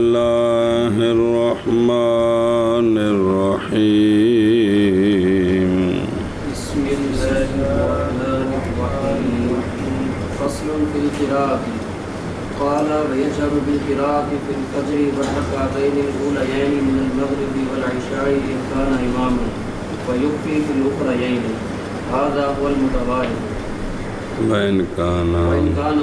اللہ الرحمن الرحیم بسم اللہ الرحمن الرحیم فصل فی القراءة قال ويجهر بالقراءة في الفجر والركعتين الأوليين من المغرب والعشاء إن كان إماما ويخفي في الأخريين هذا هو المتواتر وإن كان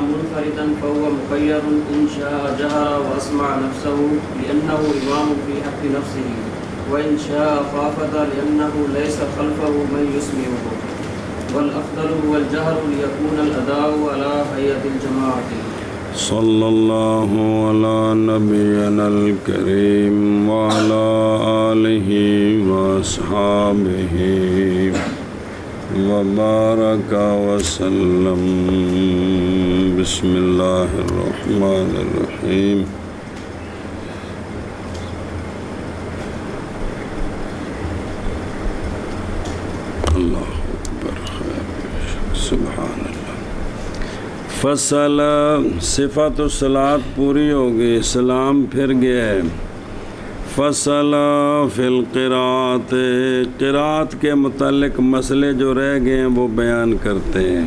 منفردا فهو مخير إن شاء جهر وأسمع نفسه لأنه إمام في حق نفسه وإن شاء خافت لأنه ليس خلفه من يسمعه والأفضل هو الجهر ليكون الأداء على هيئة الجماعة صلی اللہ علی نبینا الکریم وعلی آلہ واصحابہ وبارک وسلم بسم اللہ الرحمن الرحیم اللہ اکبر سبحان اللہ فصل صفت الصلاۃ پوری ہوگی، سلام پھر گیا ہے۔ فصل فی القراءۃ، قراءت کے متعلق مسئلے جو رہ گئے ہیں وہ بیان کرتے ہیں۔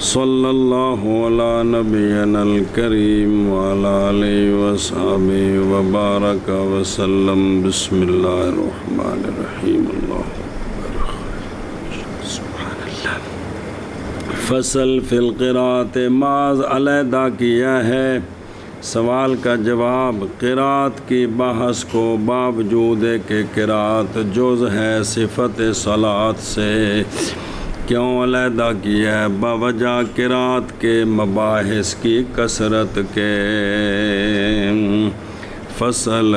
صلی اللہ علی نبینا الکریم وعلی آلہ وصحبہ وبارک وسلم بسم اللہ الرحمن الرحیم اللہ فصل فی القراءۃ، معاذ علیحدہ کیا ہے سوال کا جواب قراءت کی بحث کو، باوجود کہ قراءت جز ہے صفت صلاۃ سے۔ کیوں علیحدہ کیا ہے؟ باوجہ قراءت کے مباحث کی کثرت کے۔ فصل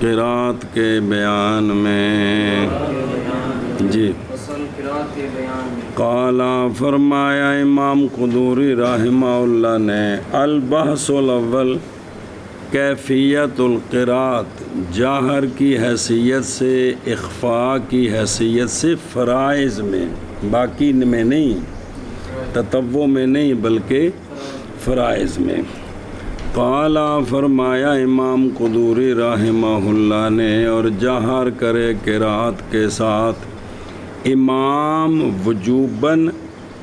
قراءت کے بیان میں جی قالا فرمایا امام قدوری رحمہ اللہ نے، البحث الاول کیفیت القراءت، جاہر کی حیثیت سے، اخفاء کی حیثیت سے فرائض میں، باقی میں نہیں، تطوع میں نہیں بلکہ فرائض میں۔ قالا فرمایا امام قدوری رحمہ اللہ نے، اور جاہر کرے قراءت کے ساتھ امام وجوباً،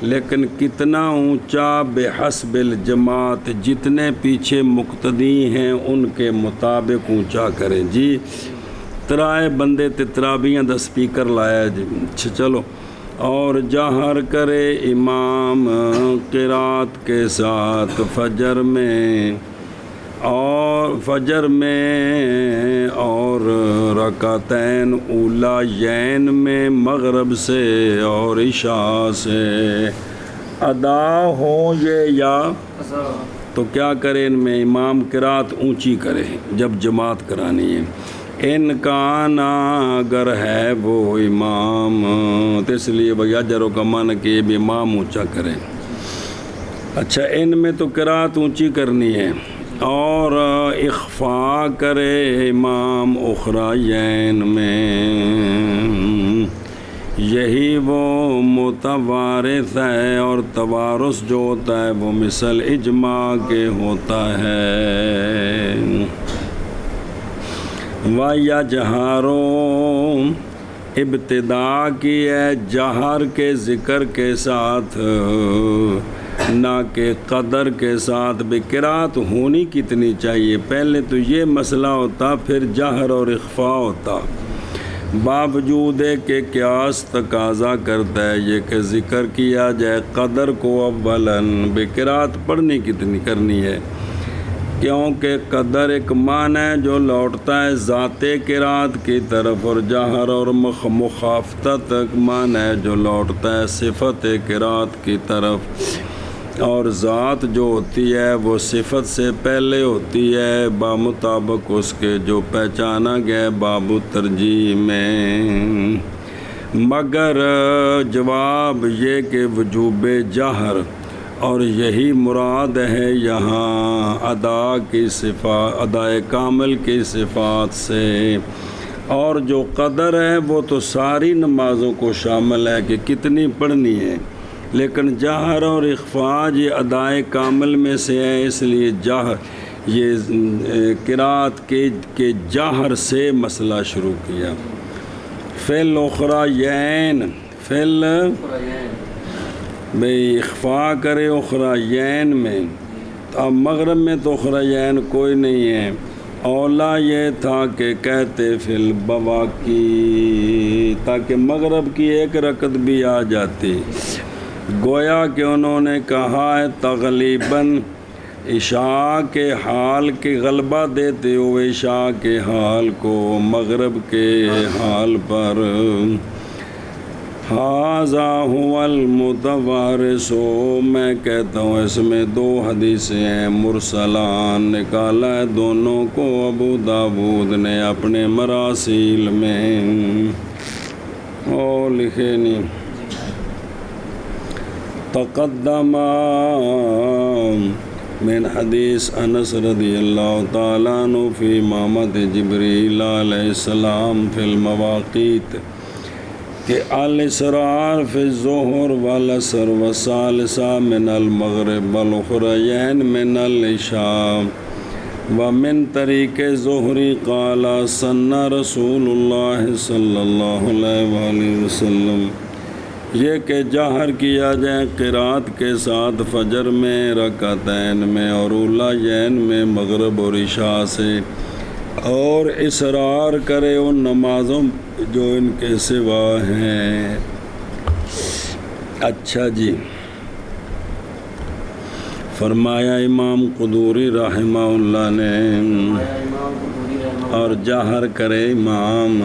لیکن کتنا اونچا؟ بحسب الجماعت، جتنے پیچھے مقتدی ہیں ان کے مطابق اونچا کرے۔ جی ترائے بندے ترابیاں دا سپیکر لایا جی، چلو۔ اور جہر کرے امام قراءت کے ساتھ فجر میں اور رکعتین اولیین میں مغرب سے اور عشاء سے ادا ہو یہ یا تو کیا کرے؟ ان میں امام قراءت اونچی کرے جب جماعت کرانی ہے۔ ان کان اگر ہے وہ امام، تو اس لیے یجرو کا معنی کہ یہ بھی امام اونچا کرے۔ اچھا، ان میں تو قراءت اونچی کرنی ہے، اور اخفاء کرے امام اخرین میں، یہی وہ متوارث ہے، اور توارث جو ہوتا ہے وہ مثل اجماع کے ہوتا ہے۔ وَيَجْهَرُ، ابتدا کی ہے جہر کے ذکر کے ساتھ، نہ کہ قدر کے ساتھ۔ بے قراءت ہونی کتنی چاہیے؟ پہلے تو یہ مسئلہ ہوتا، پھر جہر اور اخفاء ہوتا۔ باوجود کہ قیاس تقاضا کرتا ہے یہ کہ ذکر کیا جائے قدر کو اولاً، بے قراءت پڑھنی کتنی کرنی ہے؟ کیونکہ قدر ایک معنی ہے جو لوٹتا ہے ذات قراءت کی طرف، اور جہر اور مخافتت ایک معنی ہے جو لوٹتا ہے صفت قراءت کی طرف، اور ذات جو ہوتی ہے وہ صفت سے پہلے ہوتی ہے بمطابق اس کے جو پہچانا گیا باب ترجیح میں۔ مگر جواب یہ کہ وجوب جہر، اور یہی مراد ہے یہاں ادائے کامل کی صفات سے۔ اور جو قدر ہے وہ تو ساری نمازوں کو شامل ہے کہ کتنی پڑھنی ہے، لیکن جہر اور اخفاء یہ ادائے کامل میں سے ہے، اس لیے یہ قرات کے جہر سے مسئلہ شروع کیا. فل اخرین فل بھئی اخفا کرے اخرین میں، تو اب مغرب میں تو اخرین کوئی نہیں ہے. اولا یہ تھا کہ کہتے فی البواقی، تاکہ مغرب کی ایک رکعت بھی آ جاتی. گویا کہ انہوں نے کہا ہے تغلیباً عشاء کے حال کے غلبہ دیتے ہوئے عشاء کے حال کو مغرب کے حال پر. ھذا ھو المتوارث، میں کہتا ہوں اس میں دو حدیثیں ہیں مرسلان، نکالا ہے دونوں کو ابو داود نے اپنے مراسیل میں. اور لکھے نہیں تقدم من حدیث انس رضی اللہ تعالیٰ عنہ فی امامت جبریل علیہ السلام فی المواقیت، کہ الاسرار فی الظہر والعصر والثالثہ من المغرب والاخرین من العشاء. ومن طریق ظہری قال سن رسول اللہ صلی اللہ علیہ وآلہ وسلم، یہ کہ جہر کیا جائے قرات کے ساتھ فجر میں رکعتین میں اور اولیین میں مغرب اور عشاء سے، اور اصرار کرے ان نمازوں جو ان کے سوا ہیں. اچھا جی، فرمایا امام قدوری رحمہ اللہ نے، اور جہر کرے امام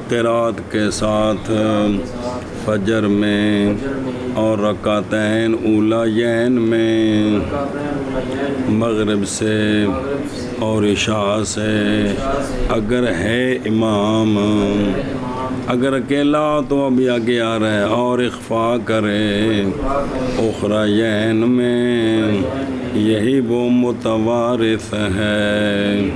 قرات کے ساتھ فجر میں اور رکعتین اولیین میں مغرب سے اور عشاء سے. اگر ہے امام، اگر اکیلا تو ابھی آگے آ رہا ہے، اور اخفا کرے اخرین میں، یہی وہ متوارث ہے.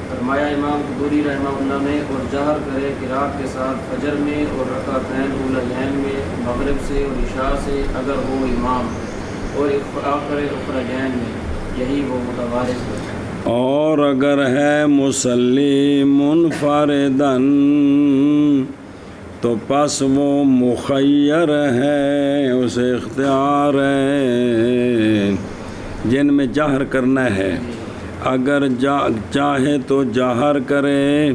فرمایا امام قدوری رحمہ اللہ نے، اور جہر کرے قرات کے ساتھ فجر میں اور رکعتین اولیین میں مغرب سے اور عشاء سے اگر وہ امام، اور اخفا کرے اخرین میں، یہی وہ متوارث ہے. اور اگر ہے مصلی منفردن تو پس وہ مخیر ہے، اسے اختیار ہے جن میں جہر کرنا ہے. اگر چاہے تو جہر کرے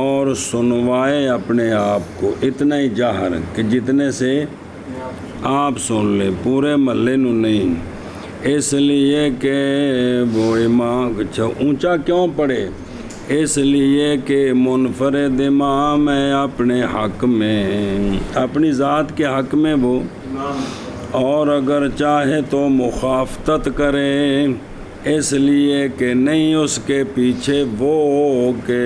اور سنوائے اپنے آپ کو، اتنا ہی جہر کہ جتنے سے آپ سن لے، پورے محلے نو نہیں. اس لیے کہ وہ امام اونچا کیوں پڑے؟ اس لیے کہ منفرد امام ہے اپنے حق میں، اپنی ذات کے حق میں وہ. اور اگر چاہے تو مخافتت کرے، اس لیے کہ نہیں اس کے پیچھے وہ کہ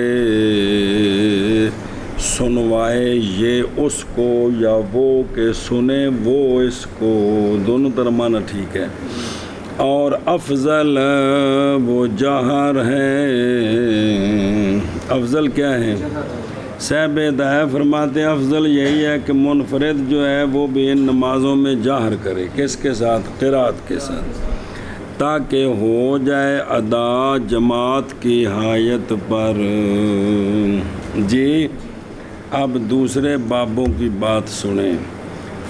سنوائے یہ اس کو، یا وہ کہ سنے وہ اس کو، دونوں طرح معنی ٹھیک ہے. اور افضل وہ جہر ہے. افضل کیا ہے؟ صاحب ہدایہ فرماتے ہیں افضل یہی ہے کہ منفرد جو ہے وہ بھی ان نمازوں میں جہر کرے. کس کے ساتھ؟ قرات کے ساتھ، تاکہ ہو جائے ادا جماعت کی حایت پر. جی اب دوسرے بابوں کی بات سنیں.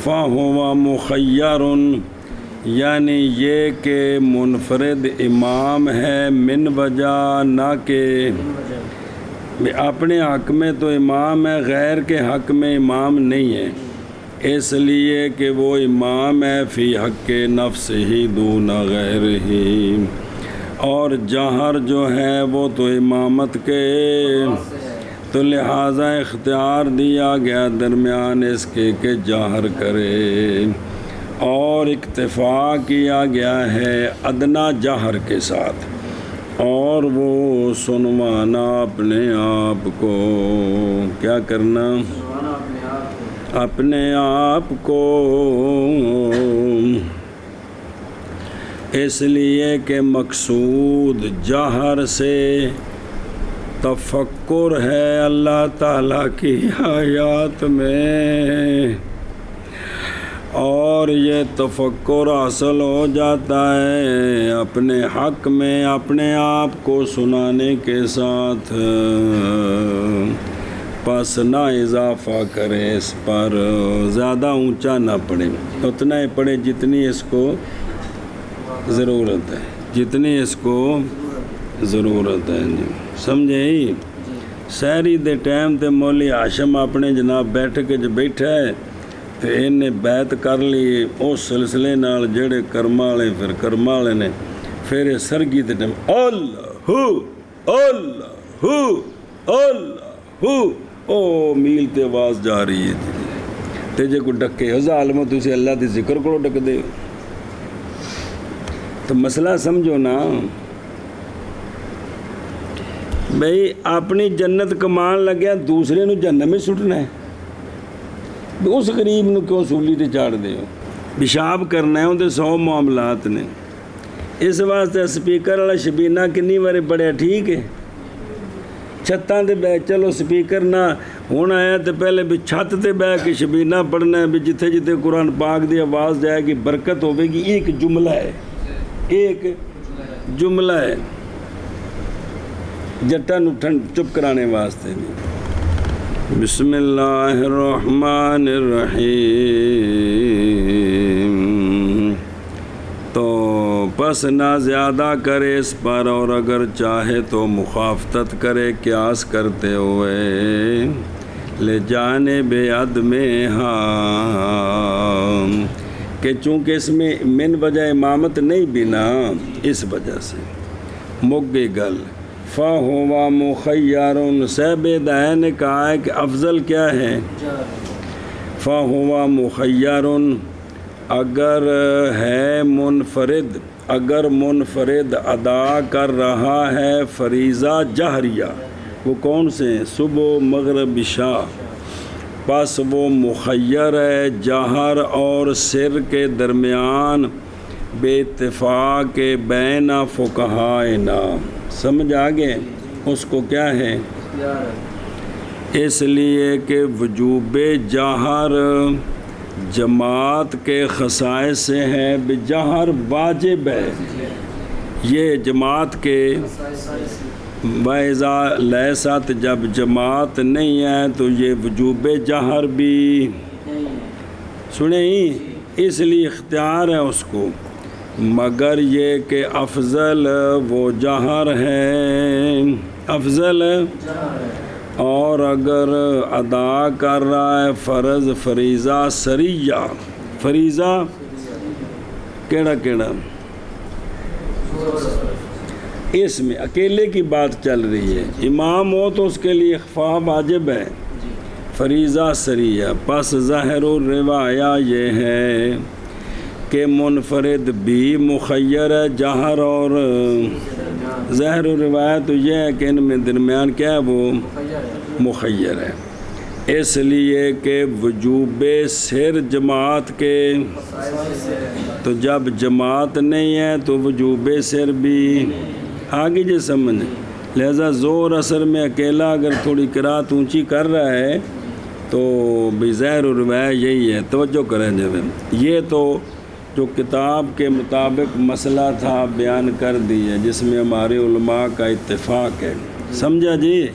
فَهُوَ مُخَيَّرٌ، یعنی یہ کہ منفرد امام ہے، من وجہ نہ کہ اپنے حق میں تو امام ہے، غیر کے حق میں امام نہیں ہے، اس لیے کہ وہ امام ہے فی حق نفس ہی دون غیر ہی. اور جہر جو ہے وہ تو امامت کے، تو لہٰذا اختیار دیا گیا درمیان اس کے کہ جہر کرے، اور اکتفا کیا گیا ہے ادنا جہر کے ساتھ، اور وہ سنوانا اپنے آپ کو. کیا کرنا؟ اپنے آپ کو. اس لیے کہ مقصود جہر سے تفکر ہے اللہ تعالیٰ کی آیات میں، اور یہ تفکر حاصل ہو جاتا ہے اپنے حق میں اپنے آپ کو سنانے کے ساتھ، پس نہ اضافہ کرے اس پر، زیادہ اونچا نہ پڑھے، اتنا ہی پڑھے جتنی اس کو ضرورت ہے، جتنی اس کو ضرورت ہے جی، سمجھے ہی؟ سحری دے ٹائم تے مولی ہاشم اپنے جناب بیٹھ کے جو بیٹھا ہے تے انہیں بیعت کر لی اس سلسلے نال جڑے کرما والے پھر کرما والے نے پھر سرگی دے ٹائم اللہ اللہ اللہ او میل تے آواز جا رہی ہے تے جے کو ڈکے ظالمو تسی اللہ دی ذکر کو ڈک دے تو مسئلہ سمجھو نا بھئی اپنی جنت کمان لگیا دوسرے نو جہنم میں سٹنا ہے، اس غریب نو کیوں سولی تے چاڑ دے ہو؟ پیشاب کرنا ہے اندے 100 معاملات نے، اس واسطے سپیکر والا شبینہ کنی بارے پڑھیا ٹھیک ہے، چھتاں تے بہ چلو سپیکر نہ ہونا ہے تو پہلے بھی چھت تے بہ کے شبینہ پڑھنا ہے، بھی جتھے جتھے قرآن پاک دی آواز جائے گی برکت ہوے گی، ایک جملہ ہے، ایک جملہ ہے جٹا نو چپ کرانے واسطے بھی۔ بسم اللہ الرحمن الرحیم، تو پس نہ زیادہ کرے اس پر، اور اگر چاہے تو مخافتت کرے قیاس کرتے ہوئے، لے جانے بے عدم ہاں، کہ چونکہ اس میں من وجہ امامت نہیں بھی نا، اس وجہ سے مگے گل فَهُوَ مُخَيَّرٌ، صاحب دائیں نے کہا ہے کہ افضل کیا ہے؟ فَهُوَ مُخَيَّرٌ، اگر ہے منفرد، اگر منفرد ادا کر رہا ہے فریضہ جہریہ، وہ کون سے ہیں؟ صبح مغرب عشاء، پس وہ مخیر ہے جہر اور سر کے درمیان بے اتفاق بین فقہائنا، سمجھ آگے؟ اس کو کیا ہے؟ اس لیے کہ وجوب جہر جماعت کے خصائص سے ہے، بجہر واجب ہے، یہ جماعت کے وَإِذَا لَيْسَتْ، جب جماعت نہیں ہے تو یہ وجوب جہر بھی سنیں ہی، اس لیے اختیار ہے اس کو، مگر یہ کہ افضل وہ جہر ہے، افضل اور اگر ادا کر رہا ہے فرض فریضہ سریہ، فریضہ کیڑا کیڑا اس میں اکیلے کی بات چل رہی ہے، امام ہو تو اس کے لیے اخفاء واجب ہے، فریضہ سریہ، پس ظاہر الروایہ یہ ہے کہ منفرد بھی مخیر ہے جہر اور ظاہر الروایت تو یہ ہے کہ ان میں درمیان کیا ہے وہ مخیر ہے، اس لیے کہ وجوب سر جماعت کے، تو جب جماعت نہیں ہے تو وجوب سر بھی آگے جو سمجھ، لہذا زور اثر میں اکیلا اگر تھوڑی قرات اونچی کر رہا ہے تو بظاہر الروایہ یہی ہے، توجہ کریں جب یہ تو جو کتاب کے مطابق مسئلہ تھا بیان کر دی ہے، جس میں ہمارے علماء کا اتفاق ہے، سمجھا جی،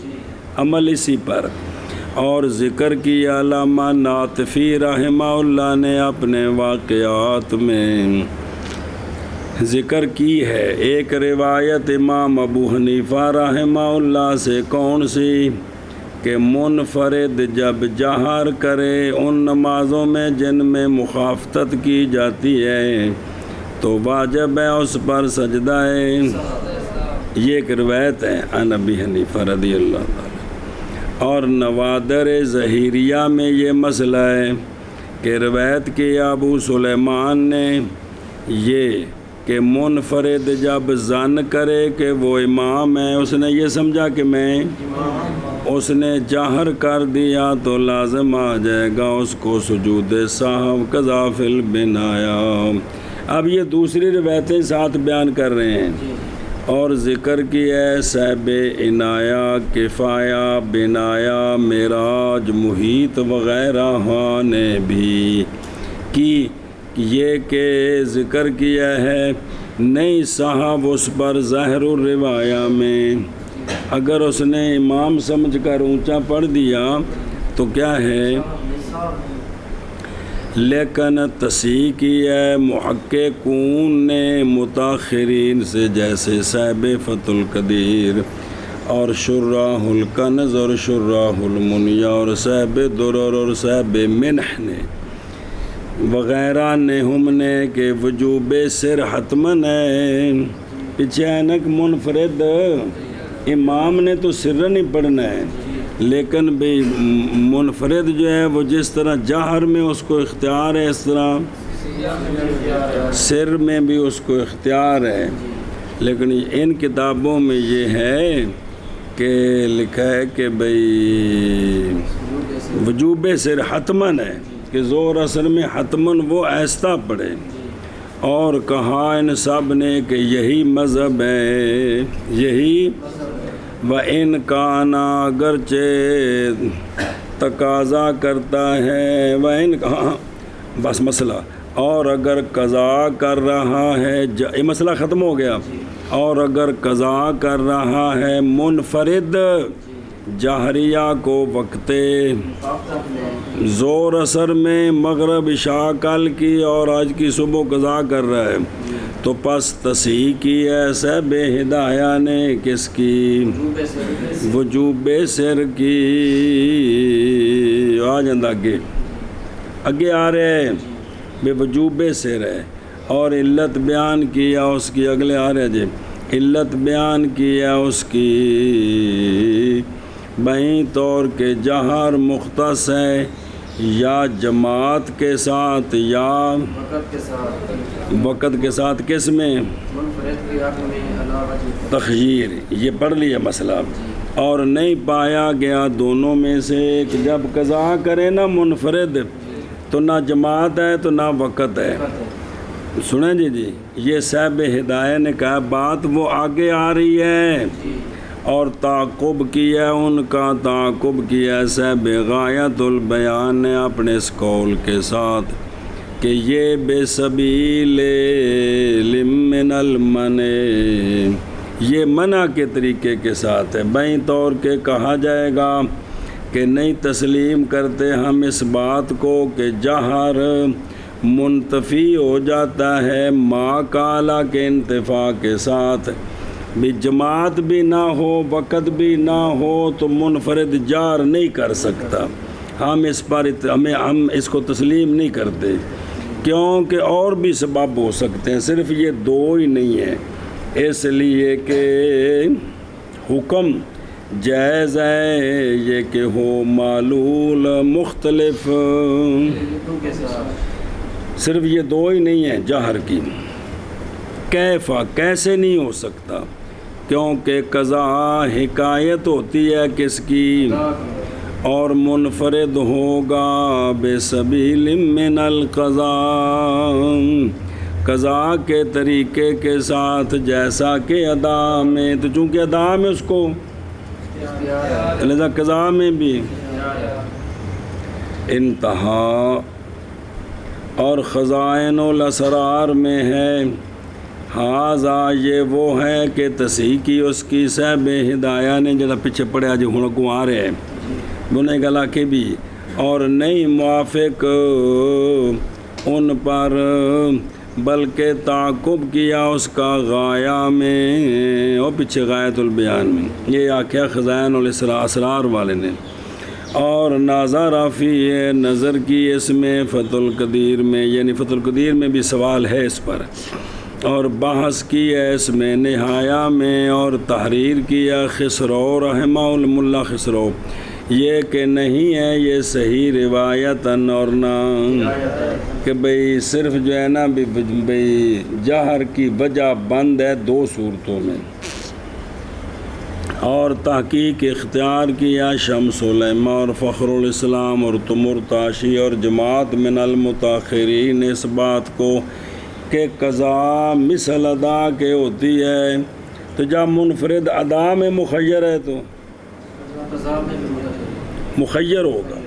عمل اسی پر۔ اور ذکر کی علامہ ناطفی رحمہ اللہ نے اپنے واقعات میں ذکر کی ہے، ایک روایت امام ابو حنیفہ رحمہ اللہ سے، کون سی؟ کہ منفرد جب جہر کرے ان نمازوں میں جن میں مخافتت کی جاتی ہے تو واجب ہے اس پر سجدہ ہے، یہ ایک روایت ہے عن ابی حنیفہ رضی اللہ عنہ۔ اور نوادر ظہیریہ میں یہ مسئلہ ہے کہ روایت کی ابو سلیمان نے یہ کہ منفرد جب ظن کرے کہ وہ امام ہے، اس نے یہ سمجھا کہ میں، اس نے جہر کر دیا تو لازم آ جائے گا اس کو سجود سہو قضا فی البنایا۔ اب یہ دوسری روایتیں ساتھ بیان کر رہے ہیں، اور ذکر کی ہے صاحب عنایہ، کفایہ، بنایا، معراج، محیط وغیرہ نے بھی کی یہ کہ ذکر کیا ہے نہیں صاحب اس پر ظاہر الروایہ میں، اگر اس نے امام سمجھ کر اونچا پڑھ دیا تو کیا ہے، لیکن تصحیح کی ہے محققون نے متاخرین سے، جیسے صاحب فتح القدیر اور شراح الکنز اور شراح المنیہ اور صاحب درر اور صاحب منح نے وغیرہ نے ہم نے کہ وجوب سر حتمن ہے، پیچھے اینک منفرد امام نے تو سر نہیں پڑھنا ہے، لیکن بھی منفرد جو ہے وہ جس طرح جہر میں اس کو اختیار ہے اس طرح سر میں بھی اس کو اختیار ہے، لیکن ان کتابوں میں یہ ہے کہ لکھا ہے کہ بھئی وجوب سر حتمن ہے کہ زور اثر میں حتمن وہ آہستہ پڑھے، اور کہا ان سب نے کہ یہی مذہب ہے، یہی وَإِنْ كَانَ اگرچہ تقاضا کرتا ہے، وَإِنْ کہاں بس مسئلہ، اور اگر قضا کر رہا ہے یہ مسئلہ ختم ہو گیا، اور اگر قضا کر رہا ہے منفرد جہریہ کو وقت زور اثر میں مغرب عشاء کل کی اور آج کی صبح قضا کر رہا ہے، تو پس تصحیح کی ہے صاحب ہدایہ نے کس کی، وجوب سر کی۔ آ جاندہ اگے آ رہے ہیں بے وجوب سر ہے، اور علت بیان کیا اس کی، اگلے آ رہے جی علت بیان کیا اس کی بہیں طور کے جہر مختص ہے یا جماعت کے ساتھ یا وقت کے ساتھ، کس میں تخییر، یہ پڑھ لیا مسئلہ، اور نہیں پایا گیا دونوں میں سے ایک، جب قضا کرے نہ منفرد تو نہ جماعت ہے تو نہ وقت ہے۔ سنیں جی یہ صاحب ہدایہ نے کہا بات وہ آگے آ رہی ہے، اور تعاقب کیا ان کا، تعاقب کیا صاحب غایت البیان نے اپنے اس قول کے ساتھ کہ یہ بے سبیل من المنع، یہ منع کے طریقے کے ساتھ ہے، بیں طور کے کہا جائے گا کہ نہیں تسلیم کرتے ہم اس بات کو کہ جہر منتفی ہو جاتا ہے ما کالا کے انتفاع کے ساتھ، بھی جماعت بھی نہ ہو وقت بھی نہ ہو تو منفرد جار نہیں کر سکتا، ہم اس پر ہم اس کو تسلیم نہیں کرتے، کیونکہ اور بھی سبب ہو سکتے ہیں، صرف یہ دو ہی نہیں ہے، اس لیے کہ حکم جائز ہے یہ کہ ہو معلول مختلف، صرف یہ دو ہی نہیں ہیں جہر کی، کیفا کیسے نہیں ہو سکتا، کیونکہ قضا حکایت ہوتی ہے کس کی، اور منفرد ہوگا بے سبیل من القضا، قضا کے طریقے کے ساتھ، جیسا کہ ادا میں، تو چونکہ ادا میں اس کو لہذا قضا میں بھی انتہا، اور خزائن الاسرار میں ہے ہاذا، یہ وہ ہے کہ تصحیح کی اس کی صاحب ہدایہ نے، جڑا پیچھے پڑے آج ہوں کو آ رہے ہیں بنے گلا کے بھی، اور نہیں موافق ان پر بلکہ تعاقب کیا اس کا غایہ میں، اور پیچھے غایت البیان میں، یہ آخیا خزائن الاسرار والے نے، اور نظر فی نظر کی اس میں فتح القدیر میں، یعنی فتح القدیر میں بھی سوال ہے اس پر، اور بحث کی ہے اس میں نہایہ میں، اور تحریر کیا خسرو رحمہ الملا خسرو، یہ کہ نہیں ہے یہ صحیح روایتاً، اور نہ کہ بھئی صرف جو ہے نا بھئی جہر کی وجہ بند ہے دو صورتوں میں، اور تحقیق اختیار کیا شمس العلماء اور فخر الاسلام اور تمرتاشی اور جماعت من المتاخرین اس بات کو کہ قضا مثل ادا کے ہوتی ہے، تو جب منفرد ادا میں مخیر ہے تو مخیر ہوگا،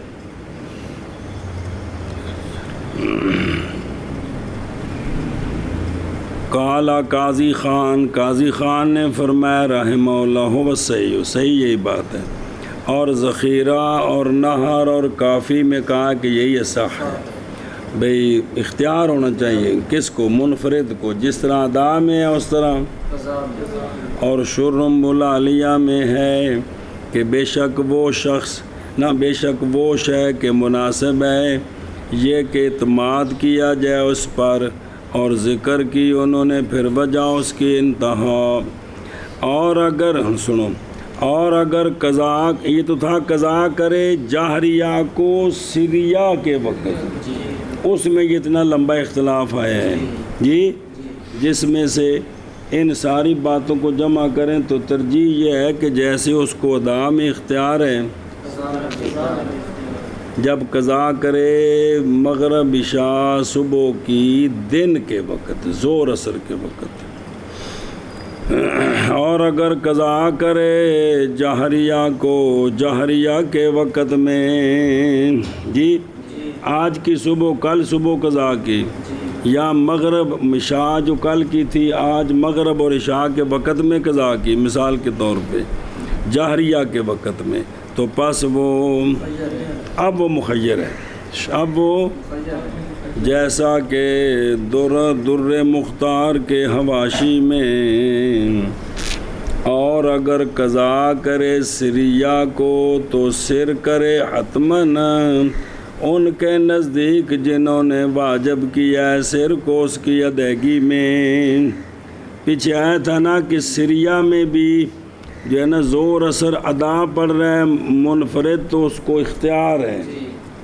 قالا قاضی خان نے فرمایا رحمہ اللہ و صحیح یہی بات ہے، اور ذخیرہ اور نہر اور کافی میں کہا کہ یہی صح ہے، بھئی اختیار ہونا چاہیے کس کو؟ منفرد کو، جس طرح ادا میں ہے اس طرح، اور شرم العالیہ میں ہے کہ بے شک وہ شخص نہ بے شک وہ شے کہ مناسب ہے یہ کہ اعتماد کیا جائے اس پر، اور ذکر کی انہوں نے پھر وجہ اس کی انتہا، اور اگر قضا، یہ تو تھا قضا کرے جاہریہ کو سریہ کے وقت، اس میں یہ اتنا لمبا اختلاف آیا ہے جی، جس میں سے ان ساری باتوں کو جمع کریں تو ترجیح یہ ہے کہ جیسے اس کو ادا میں اختیار ہے، جب قضا کرے مغرب عشاء صبح کی دن کے وقت، زور اثر کے وقت، اور اگر قضا کرے جاہریہ کو جاہریہ کے وقت میں جی، آج کی صبح کل صبح قضا کی، یا مغرب عشاء جو کل کی تھی آج مغرب اور عشاء کے وقت میں قضا کی، مثال کے طور پہ جاہریہ کے وقت میں، تو پس اب وہ مخیر ہے، اب وہ جیسا کہ در مختار کے حواشی میں، اور اگر قضا کرے سریہ کو تو سر کرے حتماً ان کے نزدیک جنہوں نے واجب کیا ہے سر کو اس کی ادائیگی میں۔ پیچھے آیا تھا نا کہ سریہ میں بھی جو ہے نا زور اثر ادا پڑ رہا ہے منفرد، تو اس کو اختیار ہے،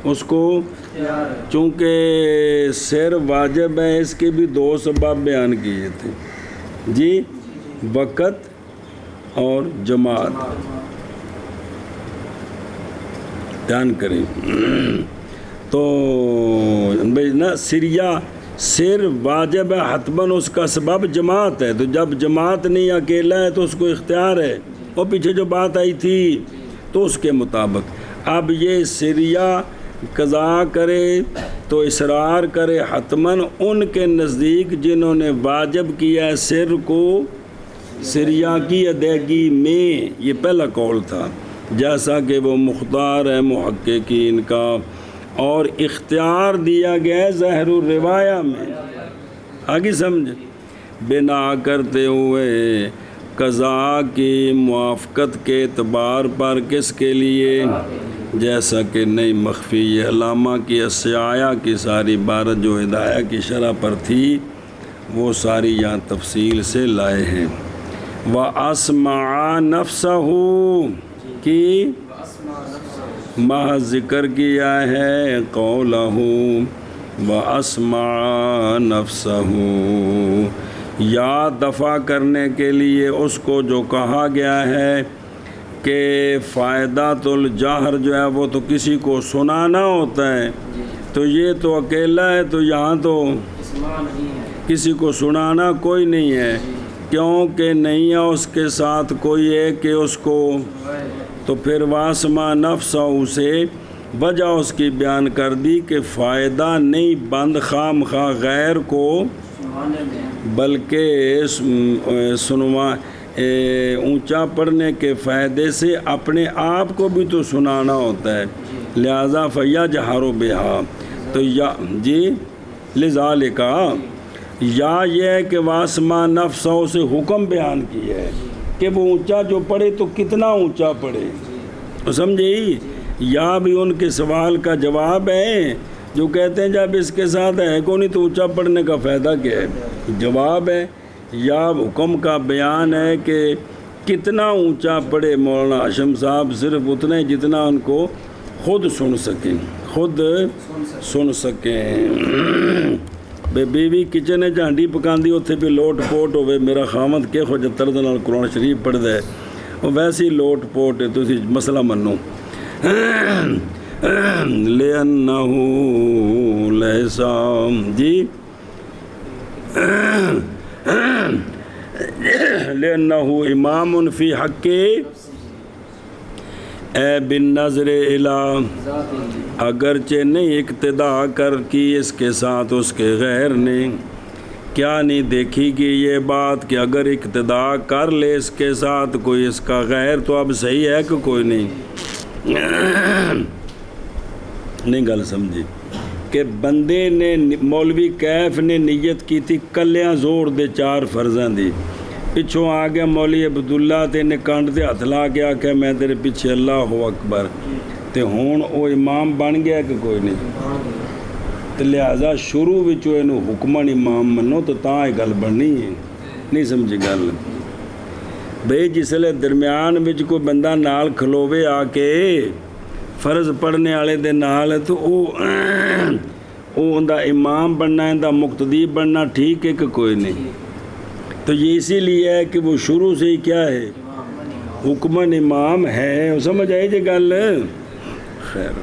اس کو چونکہ سر واجب ہے، اس کے بھی دو سبب بیان کیے تھے جی، وقت اور جماعت، دھیان کریں۔ تو نا سریہ سر واجب ہے حتماً، اس کا سبب جماعت ہے، تو جب جماعت نہیں اکیلا ہے تو اس کو اختیار ہے، اور پیچھے جو بات آئی تھی تو اس کے مطابق اب یہ سریہ قضا کرے تو اصرار کرے حتماً ان کے نزدیک جنہوں نے واجب کیا ہے سر کو سریہ کی ادائیگی میں، یہ پہلا قول تھا، جیسا کہ وہ مختار ہے محققین کا، اور اختیار دیا گیا ہے ظاہر الروایہ میں، آگے سمجھ، بنا کرتے ہوئے قضا کی موافقت کے اعتبار پر، کس کے لیے؟ جیسا کہ نہیں مخفی یہ علامہ کی اسیاء کی ساری عبارت جو ہدایہ کی شرح پر تھی وہ ساری یہاں تفصیل سے لائے ہیں۔ وَأَسْمَعَ نَفْسَهُ کی محض ذکر کیا ہے قَوْلَهُ وَأَسْمَعَ نَفْسَهُ، یا دفع کرنے کے لیے اس کو جو کہا گیا ہے کہ فائدۃ الجہر جو ہے وہ تو کسی کو سنانا ہوتا ہے، تو یہ تو اکیلا ہے، تو یہاں تو کسی کو سنانا کوئی نہیں ہے، کیونکہ نہیں ہے اس کے ساتھ کوئی ہے کہ اس کو، تو پھر واسمہ نفسہ سے وجہ اس کی بیان کر دی کہ فائدہ نہیں بند خام خواہ غیر کو، بلکہ اونچا پڑھنے کے فائدے سے اپنے آپ کو بھی تو سنانا ہوتا ہے، لہذا فَيَجْهَرُ بِهَا، تو یا جی لذالک، یا یہ ہے کہ واسمہ نفسہ سے حکم بیان کیا ہے کہ وہ اونچا جو پڑھے تو کتنا اونچا پڑھے، سمجھے؟ یا بھی ان کے سوال کا جواب ہے جو کہتے ہیں جب اس کے ساتھ ہے کو نہیں تو اونچا پڑھنے کا فائدہ کیا ہے، جواب ہے، یا حکم کا بیان ہے کہ کتنا اونچا پڑھے مولانا ہاشم صاحب، صرف اتنا ہی جتنا ان کو خود سن سکیں، خود سن سکیں۔ بے بیوی کچن ہے ہانڈی پکاندی اتنے بھی لوٹ پوٹ ہوئے، میرا خامد کہ خو جتر دے نال قرآن شریف پڑھدا ہے، وہ ویسی لوٹ پوٹ ہے، تسی مسئلہ منو۔ لِأَنَّهُ لَيْسَ جی لِأَنَّهُ امام فی حق، اے بن نظر الہ ذاته اگرچہ نہیں اقتدا کر کی اس کے ساتھ اس کے غیر نے، کیا نہیں دیکھی گی یہ بات کہ اگر اقتدا کر لے اس کے ساتھ کوئی اس کا غیر تو اب صحیح ہے کہ کوئی نہیں نہیں گل سمجھی کہ بندے نے مولوی کیف نے نیت کی تھی کلیاں زور دے 4 فرضاں دی، پچھوں آ گیا مولوی عبداللہ تے نے کانڈ تے ہاتھ لا کے آکھیا میں تیرے پیچھے اللہ اکبر، تے ہون او امام بن گیا کہ کوئی نہیں، تے لہذا شروع وچ اینو حکمن امام منو تو تاں یہ گل بننی ہے، نہیں سمجھی گل بھئی جسلے درمیان وچ کوئی بندہ نال کھلوے آ کے فرض پڑھنے والے دے نال تو او اوندا امام بننا اوندا مقتدی بننا ٹھیک ہے کہ کوئی نہیں، تو یہ اسی لیے ہے کہ وہ شروع سے ہی کیا ہے حکمن امام ہے، سمجھ آئی جی گل خیر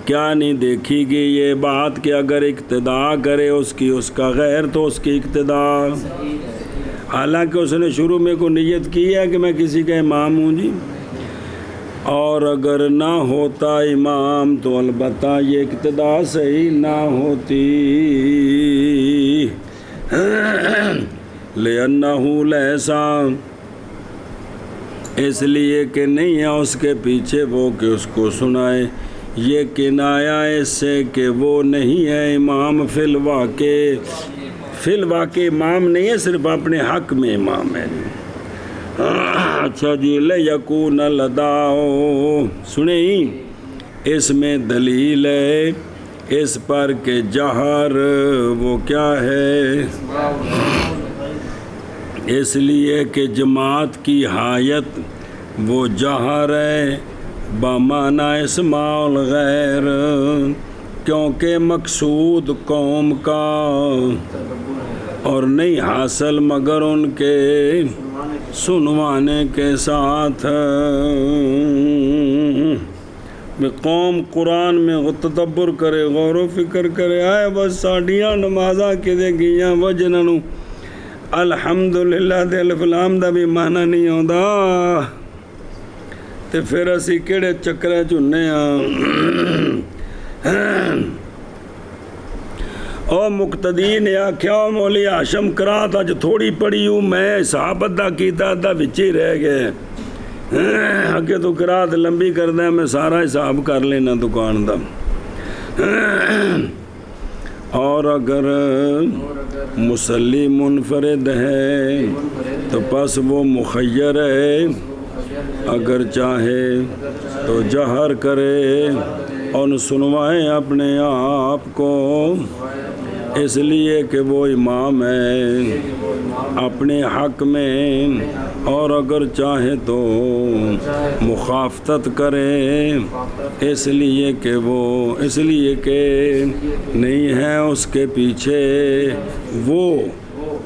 کیا نہیں دیکھی گی یہ بات کہ اگر اقتدا کرے اس کی اس کا غیر تو اس کی اقتدا، حالانکہ اس نے شروع میں کو نیت کی ہے کہ میں کسی کا امام ہوں جی، اور اگر نہ ہوتا امام تو البتہ یہ اقتدا صحیح نہ ہوتی، لِأَنَّهُ لَيْسَ اس لیے کہ نہیں ہے اس کے پیچھے وہ کہ اس کو سنائے، یہ کنایا اس سے کہ وہ نہیں ہے امام فی الواقع امام نہیں ہے، صرف اپنے حق میں امام ہے۔ اچھا جی لَيَكُونَ لَدَاؤ سنیں اس میں دلیل ہے اس پر کہ جہر وہ کیا ہے، اس لیے کہ جماعت کی حایت وہ جہر ہے بمعنی اسماع الغیر، کیونکہ مقصود قوم کا اور نہیں حاصل مگر ان کے سنوانے کے ساتھ، قوم قرآن میں تدبر کرے غور و فکر کرے، آئے بس ساڈیاں نمازاں کدے گئیاں وہ جنہاں نوں الحمدللہ دے الف لام دا بھی معنی نہیں آندا تے پھر اسی کیڑے چکرے چ ہنے او مقتدی نے آکھیا مولی ہاشم قرات اج تھوڑی پڑھی ہوں میں حساب ادا کیتا ادا وچ ہی رہ گئے، اگے تو قرات لمبی کردا میں سارا حساب کر لینا دکان دا، اور اگر مصلی منفرد ہے تو پس وہ مخیر ہے، اگر چاہے تو جہر کرے اور سنوائے اپنے آپ کو، اس لیے کہ وہ امام ہے اپنے حق میں، اور اگر چاہے تو مخافتت کرے اس لیے کہ نہیں ہے اس کے پیچھے وہ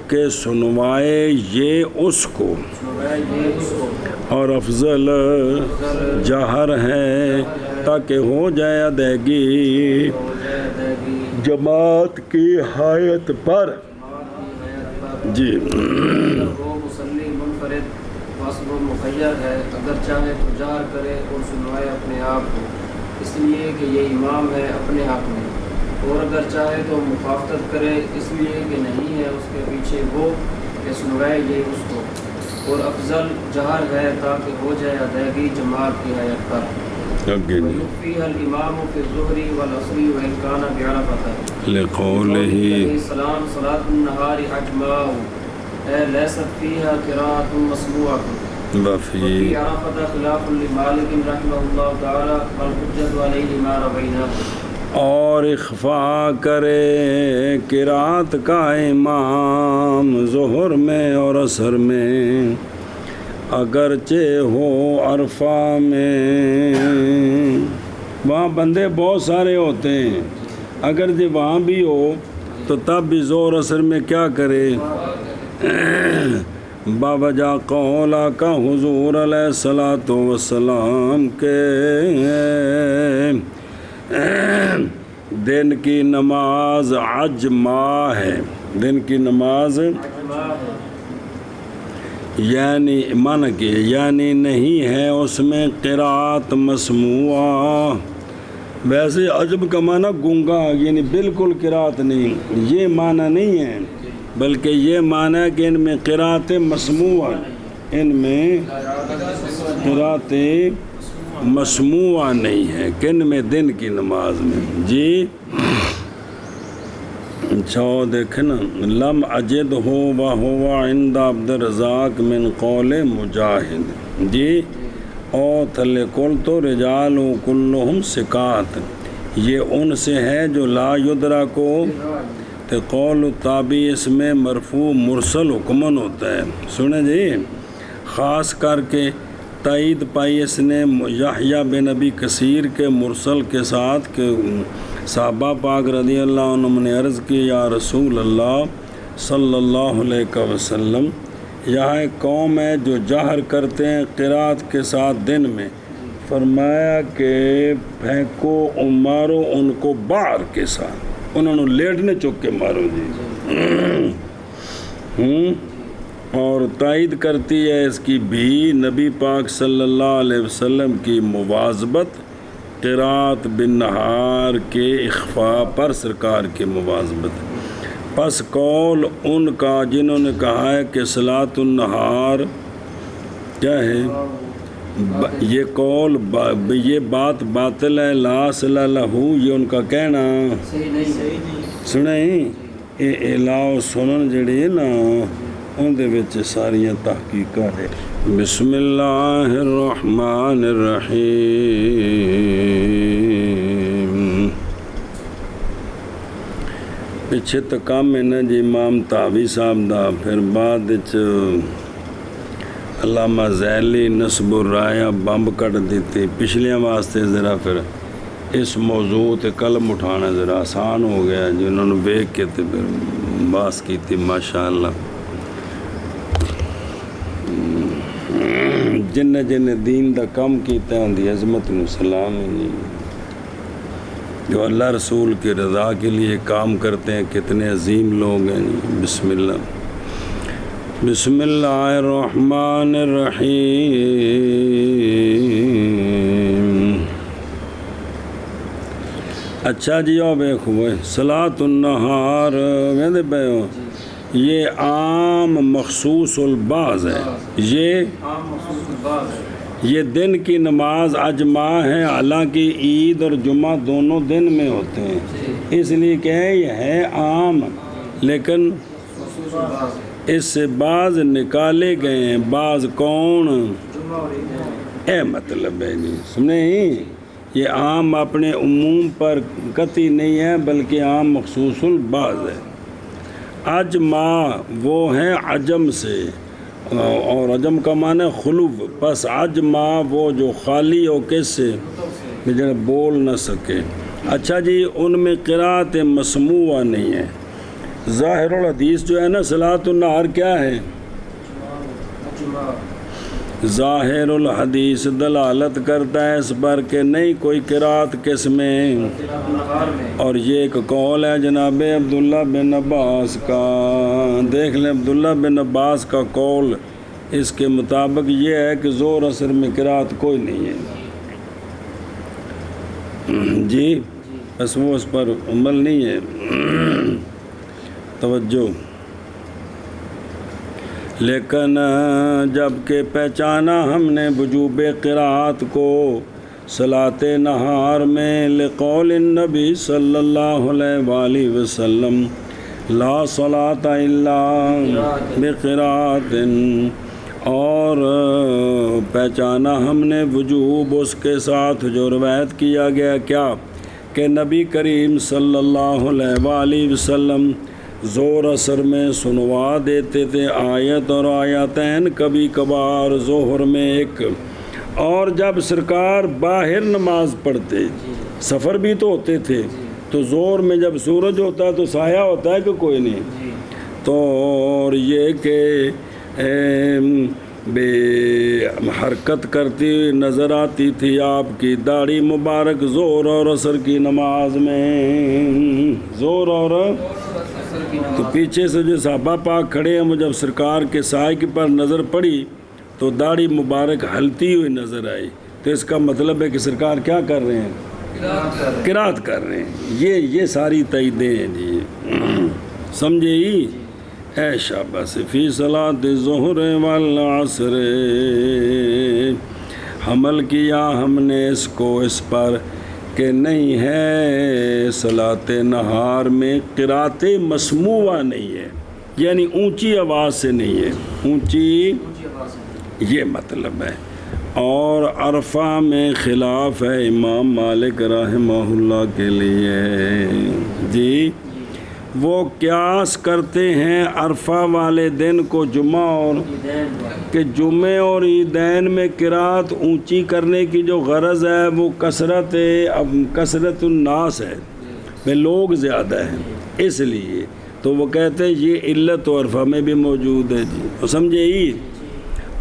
کہ سنوائے یہ اس کو، اور افضل جہر ہے تاکہ ہو جائے ادائیگی جماعت کی حایت پر جی۔ وہ مصلی منفرد بس وہ مخیر ہے، اگر چاہے تو جہر کرے اور سنوائے اپنے آپ کو، اس لیے کہ یہ امام ہے اپنے حق میں، اور اگر چاہے تو مخافتت کرے اس لیے کہ نہیں ہے اس کے پیچھے وہ کہ سنوائے یہ اس کو، اور افضل جہر ہے تاکہ ہو جائے ادائیگی جماعت کی حیات پر۔ وَيُخْفِيهَا الْإِمَامُ فِي الظُّهْرِ وَالْعَصْرِ وَإِنْ كَانَ بِعَرَفَةَ لِقَوْلِهِ السلام صلاة النهار أجماع ليست فيها قراءة مسموعة وفي عرفة خلاف لمالك رحمه الله تعالى والحجة عليه ما رويناه، اور اخفاء کرے قرات کا امام ظہر میں اور عصر میں اگرچہ ہو عرفہ میں، وہاں بندے بہت سارے ہوتے ہیں، اگر جب وہاں بھی ہو تو تب بھی زور عصر میں کیا کرے، باوجہ قول آقا حضور علیہ الصلاۃ والسلام کے دن کی نماز عجمہ ہے، دن کی نماز یعنی معنی کہ یعنی نہیں ہے اس میں قرات مسموعہ. ویسے عجب کا معنی گونگا، یعنی بالکل قرات نہیں، یہ معنی نہیں ہے، بلکہ یہ معنی ہے کہ ان میں قرات مسموعہ، ان میں قرات مسموعہ نہیں ہے. کن میں؟ دن کی نماز میں. جی اچھا دیکھیں نا، لم اجد ہو و ہو عند عبد الرزاق من قول مجاہد. جی او تھلے کل تو رجال و کلہم ثقات، یہ ان سے ہے جو لا یدرا کو تو قول تابعی اس میں مرفوع مرسل حکمن ہوتا ہے. سنیں جی، خاص کر کے تائید پائی اس نے یحییٰ بن ابی کثیر کے مرسل کے ساتھ کہ صحابہ پاک رضی اللہ عنہم نے عرض کی یا رسول اللہ صلی اللہ علیہ وسلم، یہاں ایک قوم ہے جو جہر کرتے ہیں قرات کے ساتھ دن میں، فرمایا کہ پھینکو مارو ان کو بار کے ساتھ، انہوں نے لیٹنے چک کے مارو. جی اور تائید کرتی ہے اس کی بھی نبی پاک صلی اللہ علیہ وسلم کی مواظبت قرات بالنہار کے اخفاء پر، سرکار کی مواظبت. پس قول ان کا جنہوں نے کہا ہے کہ صلاۃ النہار کیا ہے، یہ قول یہ بات باطل ہے، لا اصل لہ، یہ ان کا کہنا سنیں. اعلاء سنن جڑی ہے نا ان دے وچ ساریاں تحقیقات ہے. بسم اللہ الرحمن الرحیم. پچھے تو کام ہے نا جی امام طاوی صاحب دا، پھر بعد علامہ ذیلی نصب الرایہ بمب کٹ دیتی. پچھلیاں واسطے ذرا پھر اس موضوع تے قلم اٹھانا ذرا آسان ہو گیا جی، انہوں نے ویکھ کے تے پھر باس کی تھی. ماشاء اللہ جن دین دا کم کیتا ہوں دی عظمت نو سلام ہے جی. جو اللہ رسول کی رضا کے لیے کام کرتے ہیں کتنے عظیم لوگ ہیں جی. بسم اللہ. بسم اللہ الرحمن الرحیم. اچھا جی او بیک ہوئے صلاۃ النہار ویندے پے ہو، یہ عام مخصوص البعض ہے. یہ دن کی نماز اجماع ہے، حالانکہ عید اور جمعہ دونوں دن میں ہوتے ہیں، اس لیے کہ یہ ہے عام، لیکن اس سے بعض نکالے گئے ہیں. بعض کون؟ اے مطلب ہے جی سنیں، یہ عام اپنے عموم پر قطعی نہیں ہے بلکہ عام مخصوص البعض ہے. اجماع وہ ہیں عجم سے، اور عجم کا معنی خلو، پس اجماع وہ جو خالی ہو کس سے، جو بول نہ سکے. اچھا جی ان میں قرات مسموعہ نہیں ہے. ظاہر الحدیث جو ہے نا صلاۃ النہار کیا ہے؟ ظاہر الحدیث دلالت کرتا ہے اس پر کہ نہیں کوئی قرات کس میں، اور یہ ایک قول ہے جناب عبداللہ بن عباس کا. دیکھ لیں عبداللہ بن عباس کا قول، اس کے مطابق یہ ہے کہ ظہر عصر میں قرات کوئی نہیں ہے جی، بس وہ اس پر عمل نہیں ہے. توجہ. لیکن جب کہ پہچانا ہم نے وجوب قرات کو صلاۃ نہار میں لقول النبی صلی اللہ علیہ وآلہ وسلم لا صلاۃ الا بقرات، اور پہچانا ہم نے وجوب اس کے ساتھ جو روایت کیا گیا کیا کہ نبی کریم صلی اللہ علیہ وآلہ وسلم ظہر عصر میں سنوا دیتے تھے آیت اور آیتین، کبھی کبھار ظہر میں ایک. اور جب سرکار باہر نماز پڑھتے، سفر بھی تو ہوتے تھے، تو ظہر میں جب سورج ہوتا ہے تو سایہ ہوتا ہے کہ کوئی نہیں، تو اور یہ کہ بے حرکت کرتی نظر آتی تھی آپ کی داڑھی مبارک ظہر اور عصر کی نماز میں. ظہر اور تو پیچھے سے جو صحابہ پاک کھڑے ہیں وہ جب سرکار کے سائے کے پر نظر پڑی تو داڑھی مبارک ہلتی ہوئی نظر آئی، تو اس کا مطلب ہے کہ سرکار کیا کر رہے ہیں؟ قرات کر رہے ہیں۔ یہ ساری تائیدیں ہیں جی، سمجھے ہی؟ اے شاباش فی صلاۃ الظہر والعصر، حمل کیا ہم نے اس کو اس پر کہ نہیں ہے صلاۃ نہار میں قرات مسموعہ نہیں ہے، یعنی اونچی آواز سے نہیں ہے، اونچی یہ مطلب ہے۔ اور عرفہ میں خلاف ہے امام مالک رحمہ اللہ کے لیے جی، وہ قیاس کرتے ہیں عرفہ والے دن کو جمعہ اور کہ جمعے اور عیدین میں قرات اونچی کرنے کی جو غرض ہے وہ کثرت الناس ہے، میں لوگ زیادہ ہیں، اس لیے تو وہ کہتے ہیں یہ علت و عرفہ میں بھی موجود ہے جی، تو سمجھے ہی؟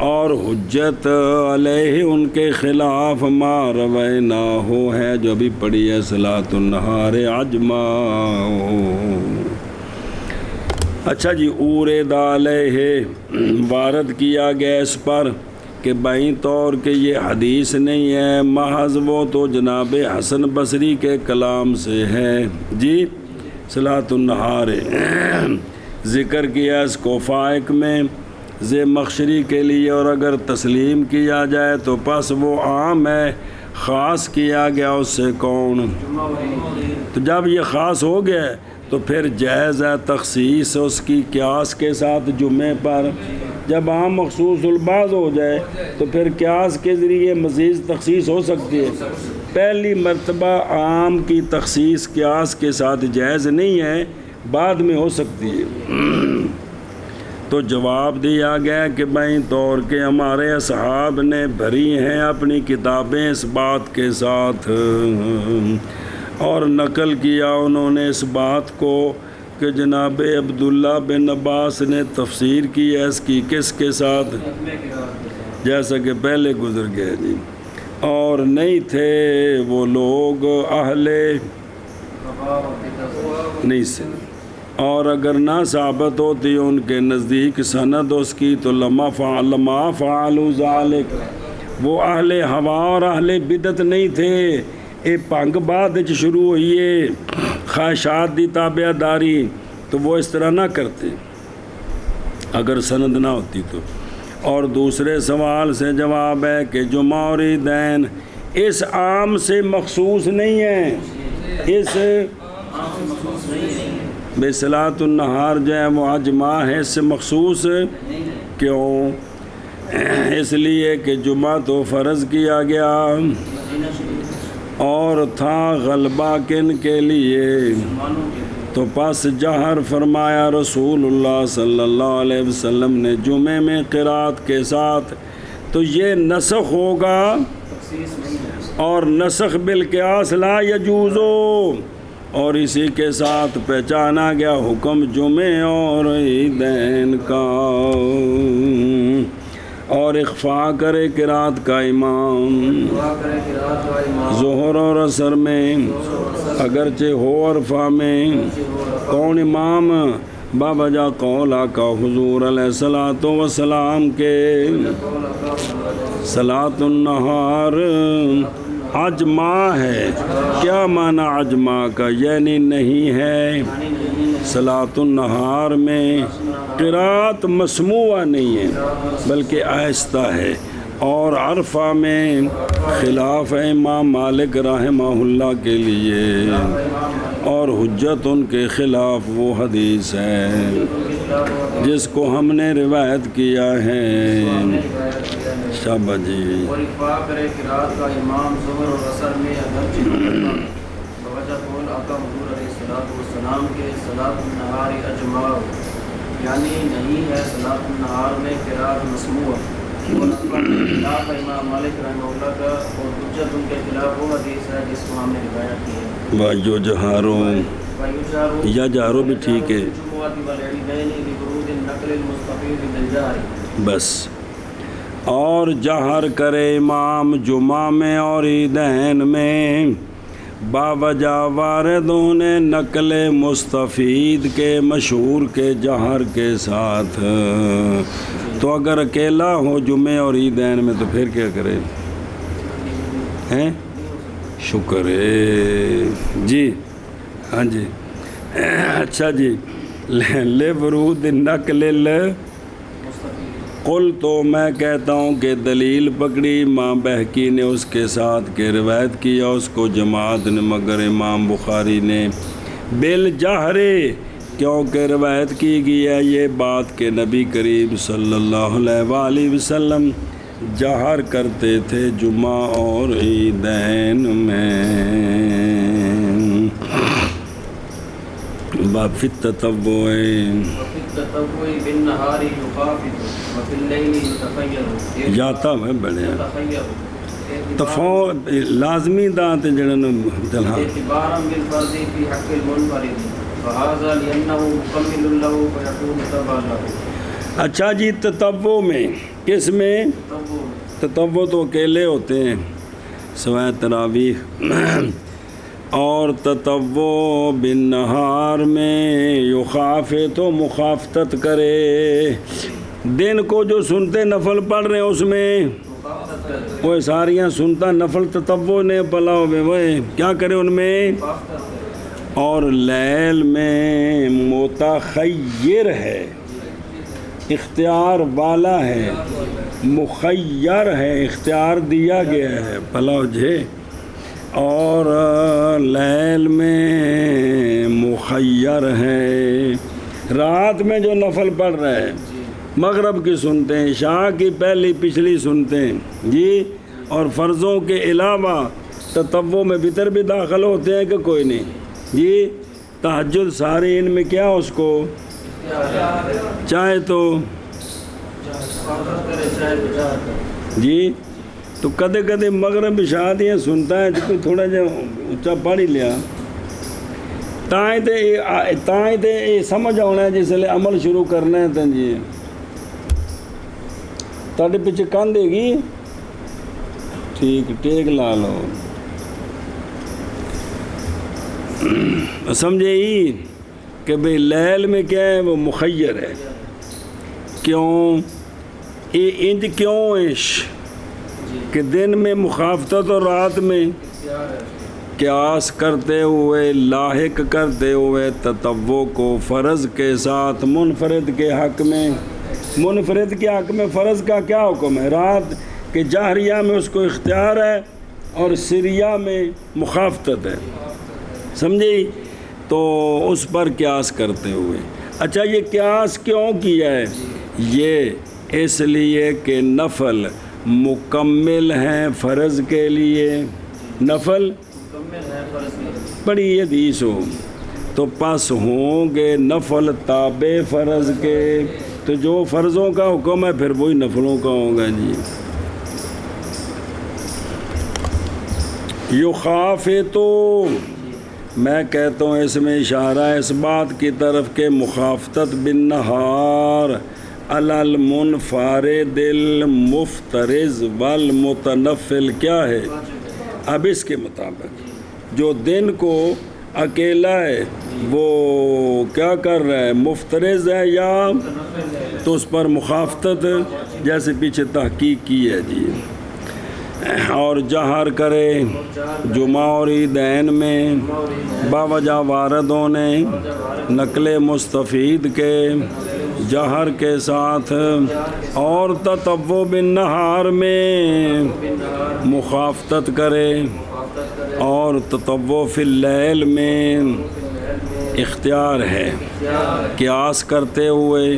اور حجت علیہ ان کے خلاف ما رویناہ ہے جو بھی پڑھی ہے صلاۃ النہار عجما۔ اچھا جی، اورد علیہ وارد کیا گیا اس پر کہ بائیں طور کہ یہ حدیث نہیں ہے، محض وہ تو جناب حسن بصری کے کلام سے ہے جی، صلاۃ النہار ذکر کیا اس کو فائق میں ذی مخشری کے لیے، اور اگر تسلیم کیا جائے تو پس وہ عام ہے، خاص کیا گیا اس سے کون؟ تو جب یہ خاص ہو گیا تو پھر جائز ہے تخصیص اس کی قیاس کے ساتھ جمعے پر۔ جب عام مخصوص البعض ہو جائے تو پھر قیاس کے ذریعے مزید تخصیص ہو سکتی ہے، پہلی مرتبہ عام کی تخصیص قیاس کے ساتھ جائز نہیں ہے، بعد میں ہو سکتی ہے۔ تو جواب دیا گیا کہ بائیں طور کے ہمارے اصحاب نے بھری ہیں اپنی کتابیں اس بات کے ساتھ، اور نقل کیا انہوں نے اس بات کو کہ جناب عبداللہ بن عباس نے تفسیر کی ہے اس کی کس کے ساتھ، جیسا کہ پہلے گزر گئے جی، اور نہیں تھے وہ لوگ اہل نہیں سے، اور اگر نہ ثابت ہوتی ان کے نزدیک سند اس کی تو لما فعلوا ذالک، وہ اہل ہوا اور اہل بدعت نہیں تھے، اے پنگ بعد شروع ہوئی ہے خواہشات دی تابع داری، تو وہ اس طرح نہ کرتے اگر سند نہ ہوتی تو۔ اور دوسرے سوال سے جواب ہے کہ جمعہ اور عیدین اس عام سے مخصوص نہیں ہیں، اس بے صلاۃ النہار جو ہے وہ اجماع ہے، اس سے مخصوص کیوں؟ اس لیے کہ جمعہ تو فرض کیا گیا اور تھا غلبہ کن کے لیے، تو پس جہر فرمایا رسول اللہ صلی اللہ علیہ وسلم نے جمعے میں قرات کے ساتھ، تو یہ نسخ ہوگا، اور نسخ بالقیاس لا یجوزو، اور اسی کے ساتھ پہچانا گیا حکم جمعے اور عیدین کا، اور اخفاء کرے قرات کا امام ظہر اور عصر میں اگرچہ ہو عرفہ میں، کون امام؟ بابجا قول آقا حضور علیہ الصلوۃ والسلام کے، صلاۃ النہار اجماع ہے۔ کیا معنی اجماع کا؟ یعنی نہیں ہے صلاۃ النہار میں قرات مسموعہ نہیں ہے بلکہ آہستہ ہے، اور عرفہ میں خلاف ہے امام مالک رحمہ اللہ کے لیے، اور حجت ان کے خلاف وہ حدیث ہے جس کو ہم نے روایت کیا ہے۔ شابہ جی، اور اخفاء کرے قرات کا امام ظہر اور عصر میں اگرچہ بوجہ قول آقا حضور علیہ السلام کے صلاۃ النہار اجماع، یعنی نہیں ہے صلاۃ النہار میں قرات مسموع، اور خلاف امام مالک رحمہ اللہ کا، اور حجت ان کے خلاف وہ حدیث ہے جس کو ہم نے روایت کی ہے۔ وایو جہارو یا جہارو بھی ٹھیک ہے، بس۔ اور جہر کرے امام جمعہ میں اور عیدین میں باوجہ واردوں نے نقل مستفید کے مشہور کے جہر کے ساتھ. تو اگر اکیلا ہو جمعے اور عیدین میں تو پھر کیا کرے ہیں؟ شکر ہے جی. ہاں جی اچھا جی. لے ورود نقل قل تو میں کہتا ہوں کہ دلیل پکڑی ماں بہکی نے اس کے ساتھ کہ روایت کیا اس کو جماعت نے مگر امام بخاری نے بالجہر کیونکہ روایت کی گئی ہے یہ بات کہ نبی کریم صلی اللہ علیہ وآلہ وسلم جہر کرتے تھے جمعہ اور عیدین میں. فی التطوع جاتا میں بڑے تفاوت لازمی دانت جڑن چلا. اچھا جی تطوع میں کس میں؟ تطوع تو اکیلے ہوتے ہیں سوائے تراویح. اور تطوع بالنہار میں یخافے تو مخافتت کرے. دن کو جو سنتے نفل پڑھ رہے ہیں اس میں وہ ساریاں سنتا نفل تطوع نے پلا ہوئے کیا کرے ان میں. اور لیل میں متخیر ہے اختیار والا ہے مخیر ہے اختیار دیا گیا ہے پلاؤ جے. اور لیل میں مخیر ہے. رات میں جو نفل پڑھ رہے ہیں مغرب کی سنتے ہیں عشاء کی پہلی پچھلی سنتے ہیں جی. اور فرضوں کے علاوہ تطوع میں وتر بھی داخل ہوتے ہیں کہ کوئی نہیں جی. تہجد ساری ان میں کیا اس کو چاہے تو جی. تو کدے کدے مغرب عشاء دیاں سنتا ہے جو تھوڑا جا اچھا پڑھ ہی لیا تائیں تے سمجھ آنا ہے جس لئے عمل شروع کرنا ہے تن جی. تاڑے پیچھے کان دے گی ٹھیک ٹیک لا لو سمجھے ہی کہ بھئی لیل میں کیا ہے وہ مخیر ہے. کیوں انج کیوں عش کہ دن میں مخافتت اور رات میں قیاس کرتے ہوئے لاحق کرتے ہوئے تطوع کو فرض کے ساتھ منفرد کے حق میں. منفرد کے حق میں فرض کا کیا حکم ہے؟ رات کے جہریہ میں اس کو اختیار ہے اور سریہ میں مخافتت ہے سمجھی. تو اس پر قیاس کرتے ہوئے اچھا یہ قیاس کیوں کیا ہے؟ یہ اس لیے کہ نفل مکمل ہیں فرض کے لیے. نفل بڑی حدیث ہو تو پس ہوں گے نفل تابع فرض کے. تو جو فرضوں کا حکم ہے پھر وہی نفلوں کا ہوگا جی. یخافے تو میں کہتا ہوں اس میں اشارہ ہے اس بات کی طرف کہ مخافتت بالنہار علی المنفرد المفترض والمتنفل کیا ہے؟ اب اس کے مطابق جو دن کو اکیلا ہے وہ کیا کر رہا ہے مفترض ہے یا تو اس پر مخافتت جیسے پیچھے تحقیق کی ہے جی. اور جہر کرے جمعہ اور عیدین میں باوجہ واردوں نے نقل مستفید کے جہر کے ساتھ. اور تطوع بالنہار میں مخافتت کرے اور تطوع فی اللیل میں اختیار ہے قیاس کرتے ہوئے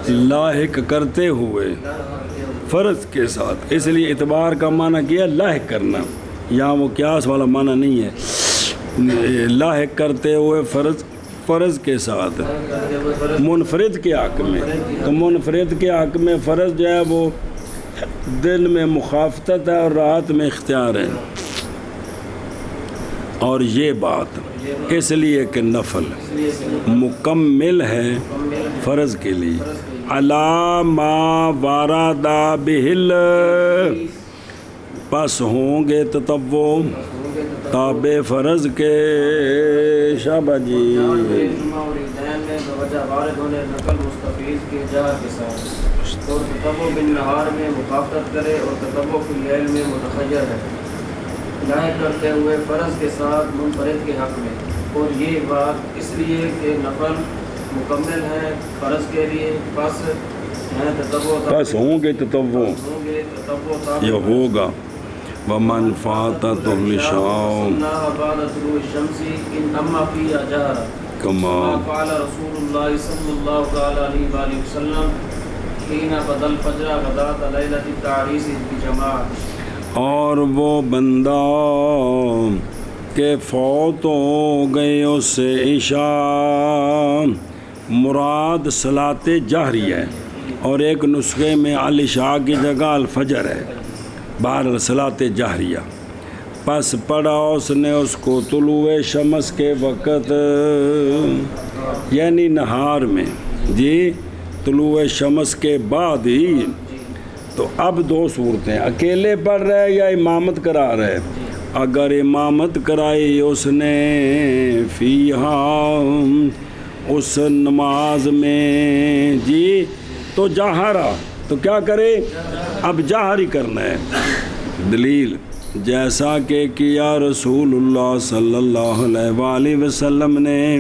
لاحق کرتے ہوئے فرض کے ساتھ. اس لیے اعتبار کا معنی کیا لاحق کرنا یہاں وہ قیاس والا معنی نہیں ہے. لاحق کرتے ہوئے فرض کے ساتھ منفرد کے حق میں. تو منفرد کے حق میں فرض جو ہے وہ دن میں مخافتت ہے اور رات میں اختیار ہے. اور یہ بات اس لیے کہ نفل مکمل ہے فرض کے لیے. علی ما وارد بہل پس ہوں گے تطوع تابع فرض کے شابہ جی جہر میں جمعہ اور عیدین میں بوجہ وارد ہونے نقل مستفیض کے جہر کے ساتھ، اور تتبع بالنہار میں مخافت کرے اور تتبع فی اللیل میں متخیر ہے، لاحق کرتے ہوئے فرض کے ساتھ منفرد کے حق میں، اور یہ بات اس لیے کہ نفل مکمل ہے فرض کے لیے، بس ہیں تتبع بس ہوں گے تتبع ہوں گے تتبع یہ ہوگا ومن فاتت العشاء سنہ بعد طلوع الشمس ان اما فیہا جہرا کما فعل رسول اللہ صلی اللہ تعالی علیہ وآلہ وسلم حین بدل فجر غدات لیلۃ التعریس بجماعت، اور وہ بندہ کہ فوت ہو گئے اس سے عشاء مراد صلاۃ جہری ہے، اور ایک نسخے میں العشاء کی جگہ الفجر ہے، بہر صلاۃ جہریہ، پس پڑھا اس نے اس کو طلوع شمس کے وقت یعنی نہار میں، جی طلوع شمس کے بعد ہی۔ تو اب دو صورتیں، اکیلے پڑھ رہے یا امامت کرا رہے؟ اگر امامت کرائی اس نے فیہا اس نماز میں جی تو جہرا، تو کیا کرے؟ اب جہر ہی کرنا ہے۔ دلیل جیسا کہ کیا رسول اللہ صلی اللہ علیہ وآلہ وسلم نے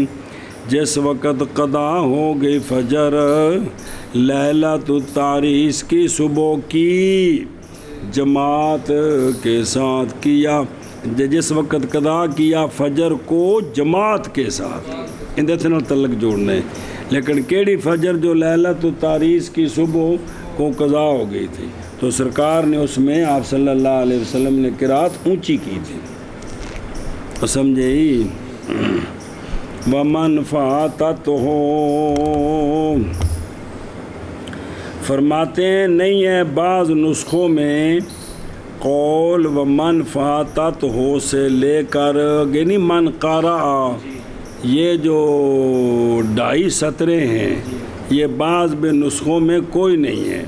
جس وقت قضا ہو گئی فجر لیلۃ التعریس کی صبح کی جماعت کے ساتھ کیا، جس وقت قضا کیا فجر کو جماعت کے ساتھ، اندر نال تعلق جوڑنے، لیکن کیڑی فجر جو لیلۃ التعریس کی صبح کو قضا ہو گئی تھی، تو سرکار نے اس میں آپ صلی اللہ علیہ وسلم نے قرات اونچی کی تھی، سمجھے ہی؟ ومن فاتت ہو، فرماتے ہیں نہیں ہے بعض نسخوں میں قول ومن فاتت ہو سے لے کر یعنی من قرأ، یہ جو 2.5 سطریں ہیں یہ بعض بے نسخوں میں کوئی نہیں ہے،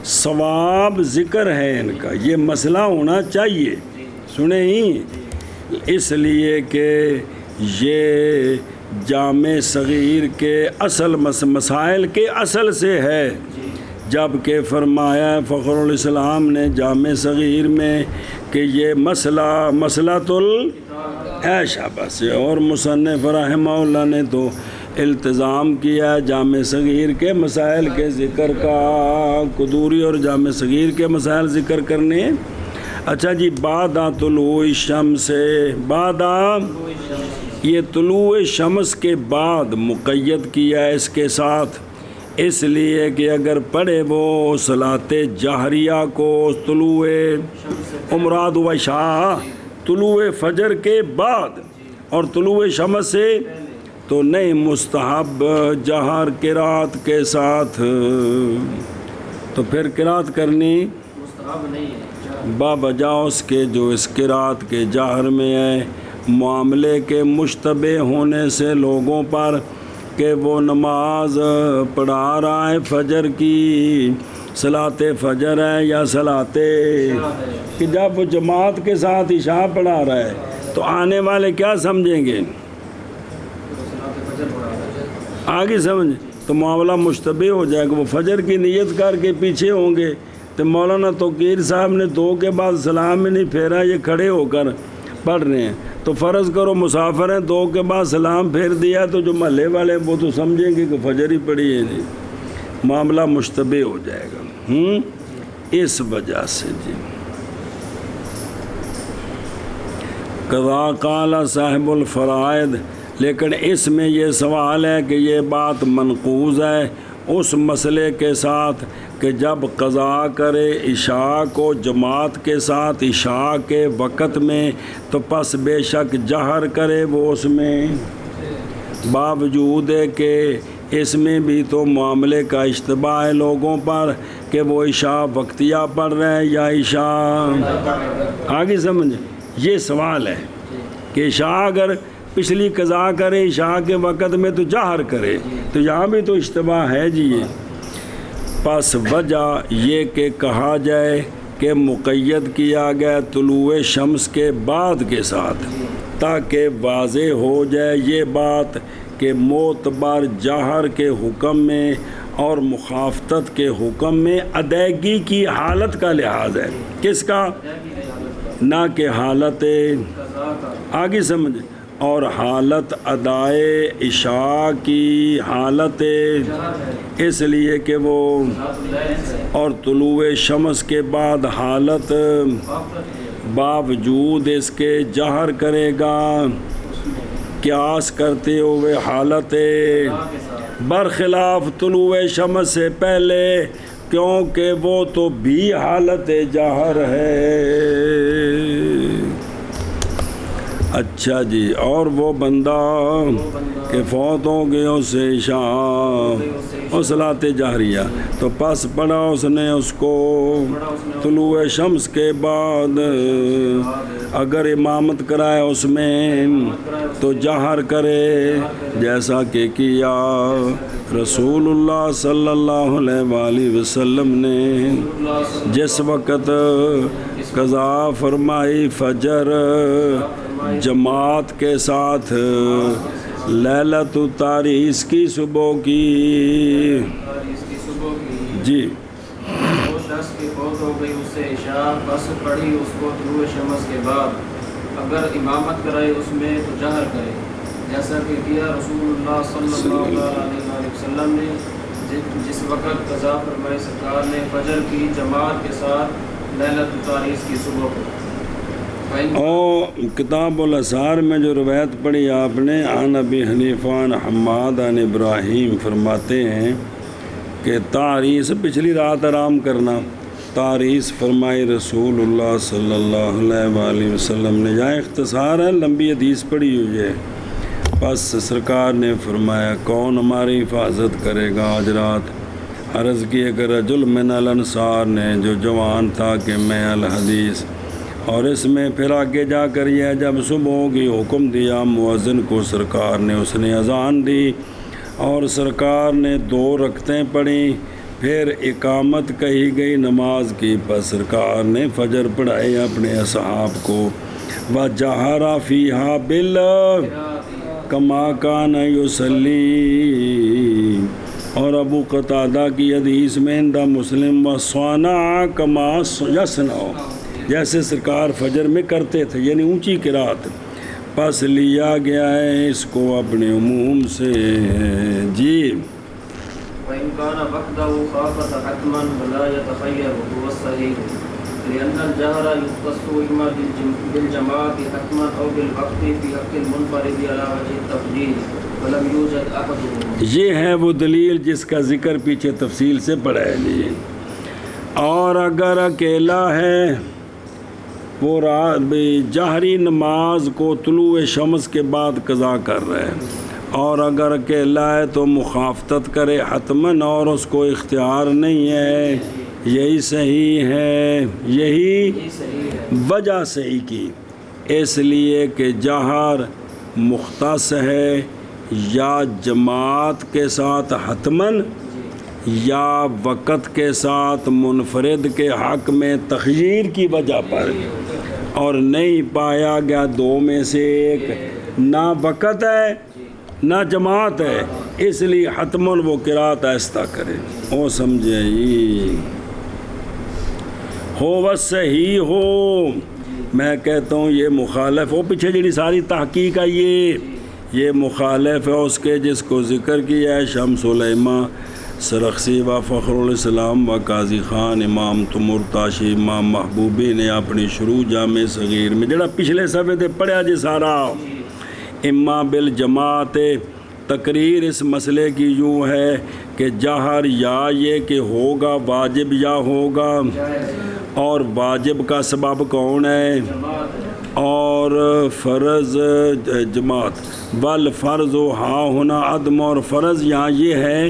ثواب ذکر ہے ان کا، یہ مسئلہ ہونا چاہیے، سنیں ہی، اس لیے کہ یہ جامع صغیر کے اصل مسائل کے اصل سے ہے، جبکہ فرمایا فخر الاسلام نے جامع صغیر میں کہ یہ مسئلۃ الشابہ سے، اور مصنف رحمہ اللہ نے تو التزام کیا جامع صغیر کے مسائل کے ذکر کا، قدوری اور جامع صغیر کے مسائل ذکر کرنے۔ اچھا جی، بعد طلوع الشمس، بعد یہ طلوع شمس کے بعد مقید کیا ہے اس کے ساتھ، اس لیے کہ اگر پڑھے وہ صلاۃ جہریہ کو طلوع مراد و عشاء طلوع فجر کے بعد اور طلوع شمس سے، تو نہیں مستحب جہر قرات کے ساتھ، تو پھر قرات کرنی مستحب نہیں ہے بابجا اس کے جو اس قرات کے جہر میں ہے، معاملے کے مشتبہ ہونے سے لوگوں پر کہ وہ نماز پڑھا رہا ہے فجر کی، صلاۃ فجر ہے یا صلاۃ، کہ جب وہ جماعت کے ساتھ عشاء پڑھا رہا ہے تو آنے والے کیا سمجھیں گے؟ آگے سمجھ، تو معاملہ مشتبہ ہو جائے گا، وہ فجر کی نیت کر کے پیچھے ہوں گے، تو مولانا توقیر صاحب نے 2 کے بعد سلام میں نہیں پھیرا، یہ کھڑے ہو کر پڑھ رہے ہیں، تو فرض کرو مسافر ہیں 2 کے بعد سلام پھیر دیا، تو جو محلے والے ہیں وہ تو سمجھیں گے کہ فجر ہی پڑھی ہے جی، معاملہ مشتبہ ہو جائے گا، اس وجہ سے جی۔ قضا قال صاحب الفرائض، لیکن اس میں یہ سوال ہے کہ یہ بات منقوض ہے اس مسئلے کے ساتھ کہ جب قضا کرے عشاء کو جماعت کے ساتھ عشاء کے وقت میں، تو پس بے شک جہر کرے وہ اس میں، باوجود ہے کہ اس میں بھی تو معاملے کا اشتباہ ہے لوگوں پر کہ وہ عشاء وقتیہ پڑھ رہے ہیں یا عشاء، آگے سمجھ، یہ سوال ہے کہ عشاء اگر پچھلی قضا کرے عشاء کے وقت میں تو جہر کرے، تو یہاں بھی تو اشتباہ ہے جی۔ یہ پس وجہ یہ کہ کہا جائے کہ مقید کیا گیا طلوع شمس کے بعد کے ساتھ، تاکہ واضح ہو جائے یہ بات کہ معتبر جہر کے حکم میں اور مخافتت کے حکم میں ادائیگی کی حالت کا لحاظ ہے۔ کس کا؟ نہ کہ حالت آگے سمجھ، اور حالت ادائے عشاء کی حالت اس لیے کہ وہ، اور طلوع شمس کے بعد حالت باوجود اس کے جہر کرے گا قیاس کرتے ہوئے حالت برخلاف طلوع شمس سے پہلے، کیونکہ وہ تو بھی حالت جہر ہے۔ اچھا جی، اور وہ بندہ کہ فوت ہو گئے اس سے عشاء اور صلاۃ جہریہ، تو پس پڑھا اس نے اس کو طلوع شمس کے بعد، اگر امامت کرائے اس میں تو جہر کرے، جیسا کہ کیا رسول اللہ صلی اللہ علیہ وآلہ وسلم نے جس وقت قضا فرمائی فجر جماعت کے ساتھ لیلۃ التاریس کی صبح کی، جی وہ شخص کی فوت ہو گئی اس سے عشاء، بس پڑھی اس کو طلوع شمس کے بعد، اگر امامت کرائے اس میں تو جہر کرے، جیسا کہ کیا رسول اللہ صلی اللہ علیہ وسلم نے جس وقت قضا فرمائی سرکار نے فجر کی جماعت کے ساتھ لیلۃ التاریس کی صبح کو۔ اور کتاب الاسحار میں جو روایت پڑھی آپ نے، عن ابی حنیفہ عن حماد عن ابراہیم، فرماتے ہیں کہ تاریس پچھلی رات آرام کرنا، تاریس فرمائی رسول اللہ صلی اللہ علیہ وآلہ وسلم نے، جہاں اختصار ہے، لمبی حدیث پڑھی ہوئی ہے۔ پس سرکار نے فرمایا کون ہماری حفاظت کرے گا آج رات؟ عرض کی ایک رجل من الانصار نے، جو جوان تھا کہ میں الحدیث، اور اس میں پھر آگے جا کر یہ جب صبح ہوگی حکم دیا مؤذن کو سرکار نے، اس نے اذان دی اور سرکار نے 2 رکعتیں پڑھیں، پھر اقامت کہی گئی نماز کی، پس سرکار نے فجر پڑھائی اپنے اصحاب کو، وجہر فیہا بال کما کان یصلی، اور ابو قتادہ کی حدیث میں عند مسلم وصنع کما یصنع، جیسے سرکار فجر میں کرتے تھے، یعنی اونچی قرات، پس لیا گیا ہے اس کو اپنے عموم سے، جی۔ وإن كان وحده خافت حتما ولا يتخير هو الصحيح، لأن الجهر يختص إما بالجماعة حتما أو بالوقت في حق المنفرد على وجه التفضيل ولم يوجد أحدهما۔ یہ ہے وہ دلیل جس کا ذکر پیچھے تفصیل سے پڑھا ہے لیے، اور اگر اکیلا ہے وہ جہری نماز کو طلوع شمس کے بعد قضا کر رہا ہے، اور اگر اکیلا ہے تو مخافتت کرے حتماً، اور اس کو اختیار نہیں ہے، یہی صحیح ہے، یہی وجہ صحیح کی، اس لیے کہ جہر مختص ہے یا جماعت کے ساتھ حتماً یا وقت کے ساتھ منفرد کے حق میں تخییر کی وجہ پر، اور نہیں پایا گیا 2 میں سے ایک، نہ وقت ہے نہ جماعت ہے، اس لیے حتماً وہ قرات آہستہ کرے، وہ سمجھے ہو وصحیح ہو۔ میں کہتا ہوں یہ مخالف ہو، پیچھے جڑی ساری تحقیق ہے یہ مخالف ہے اس کے جس کو ذکر کیا ہے شمس الائمہ سرخسی و فخر الاسلام و قاضی خان امام تمرتاشی امام محبوبی نے اپنی شروع جامع صغیر میں، جڑا پچھلے صفحے تے پڑھیا جی سارا، اما بالجماعت، تقریر اس مسئلے کی یوں ہے کہ جہر یا یہ کہ ہوگا واجب یا ہوگا، اور واجب کا سبب کون ہے، اور فرض جماعت، والفرض ہاں ہونا عدم، اور فرض یہاں یہ ہے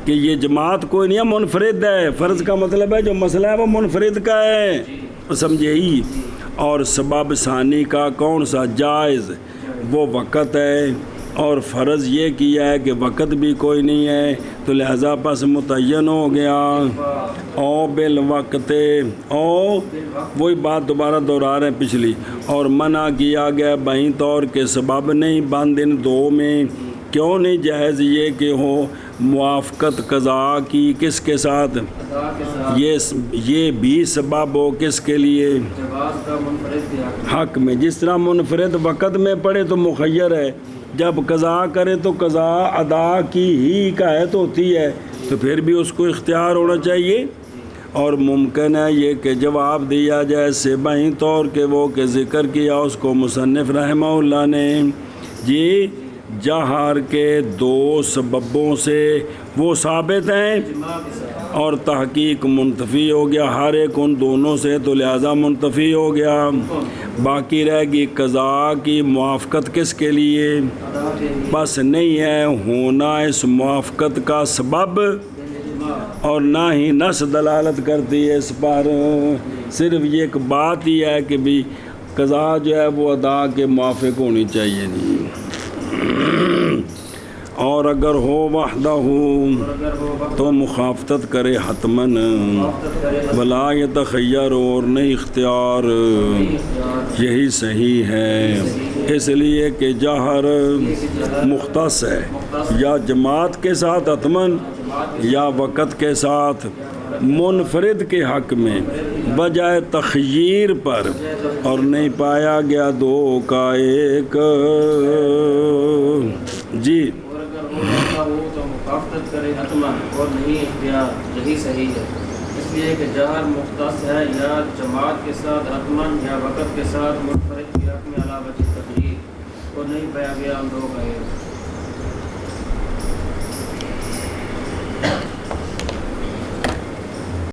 کہ یہ جماعت کوئی نہیں ہے، منفرد ہے، فرض کا مطلب ہے جو مسئلہ ہے وہ منفرد کا ہے، سمجھے ہی، اور سبب ثانی کا کون سا جائز، وہ وقت ہے، اور فرض یہ کیا ہے کہ وقت بھی کوئی نہیں ہے تو لہذا پس متعین ہو گیا او بالوقت او وہی بات دوبارہ دہرا رہے ہیں پچھلی اور منع کیا گیا بہین طور کے سبب نہیں بند ان دو میں کیوں نہیں جائز یہ کہ ہو موافقت قضا کی کس کے ساتھ ادا کے ساتھ یہ بھی سبب ہو کس کے لیے جواز کا منفرد کے حق حق میں جس طرح منفرد وقت میں پڑھے تو مخیر ہے جب قضا کرے تو قضا ادا کی ہی حکایت ہوتی ہے تو پھر بھی اس کو اختیار ہونا چاہیے اور ممکن ہے یہ کہ جواب دیا جائے سے بہین طور کے وہ کہ ذکر کیا اس کو مصنف رحمہ اللہ نے جی جہر کے دو سببوں سے وہ ثابت ہیں اجماع کے ساتھ اور تحقیق منتفی ہو گیا ہر ایک ان دونوں سے تو لہذا منتفی ہو گیا باقی رہ گی قضا کی موافقت کس کے لیے ادا کے لیے بس نہیں ہے ہونا اس موافقت کا سبب اجماع اور نہ ہی نص دلالت کرتی ہے اس پر صرف یہ ایک بات ہی ہے کہ بھی قضا جو ہے وہ ادا کے موافق ہونی چاہیے نہیں اور اگر ہو وحدہ اور اگر وہ وقت تو مخافتت کرے حتماً موافقت کرے ولا یتخیر اور نہیں اختیار اختیار یہی صحیح ہے اس لیے کہ جہر مختص ہے یا جماعت کے ساتھ حتماً یا وقت کے ساتھ منفرد کے حق میں بجائے تخیر پر اور نہیں پایا گیا دو کا ایک جی اور اگر وہ وقت ہو تو مخافت کرے حتماً اور نہیں اختیار یہی صحیح ہے اس لیے کہ جہر مختص ہے یا جماعت کے ساتھ حتماً یا وقت کے ساتھ منفرد کے حق میں علاوہ تخیر اور نہیں پایا گیا ہم دو کا ایک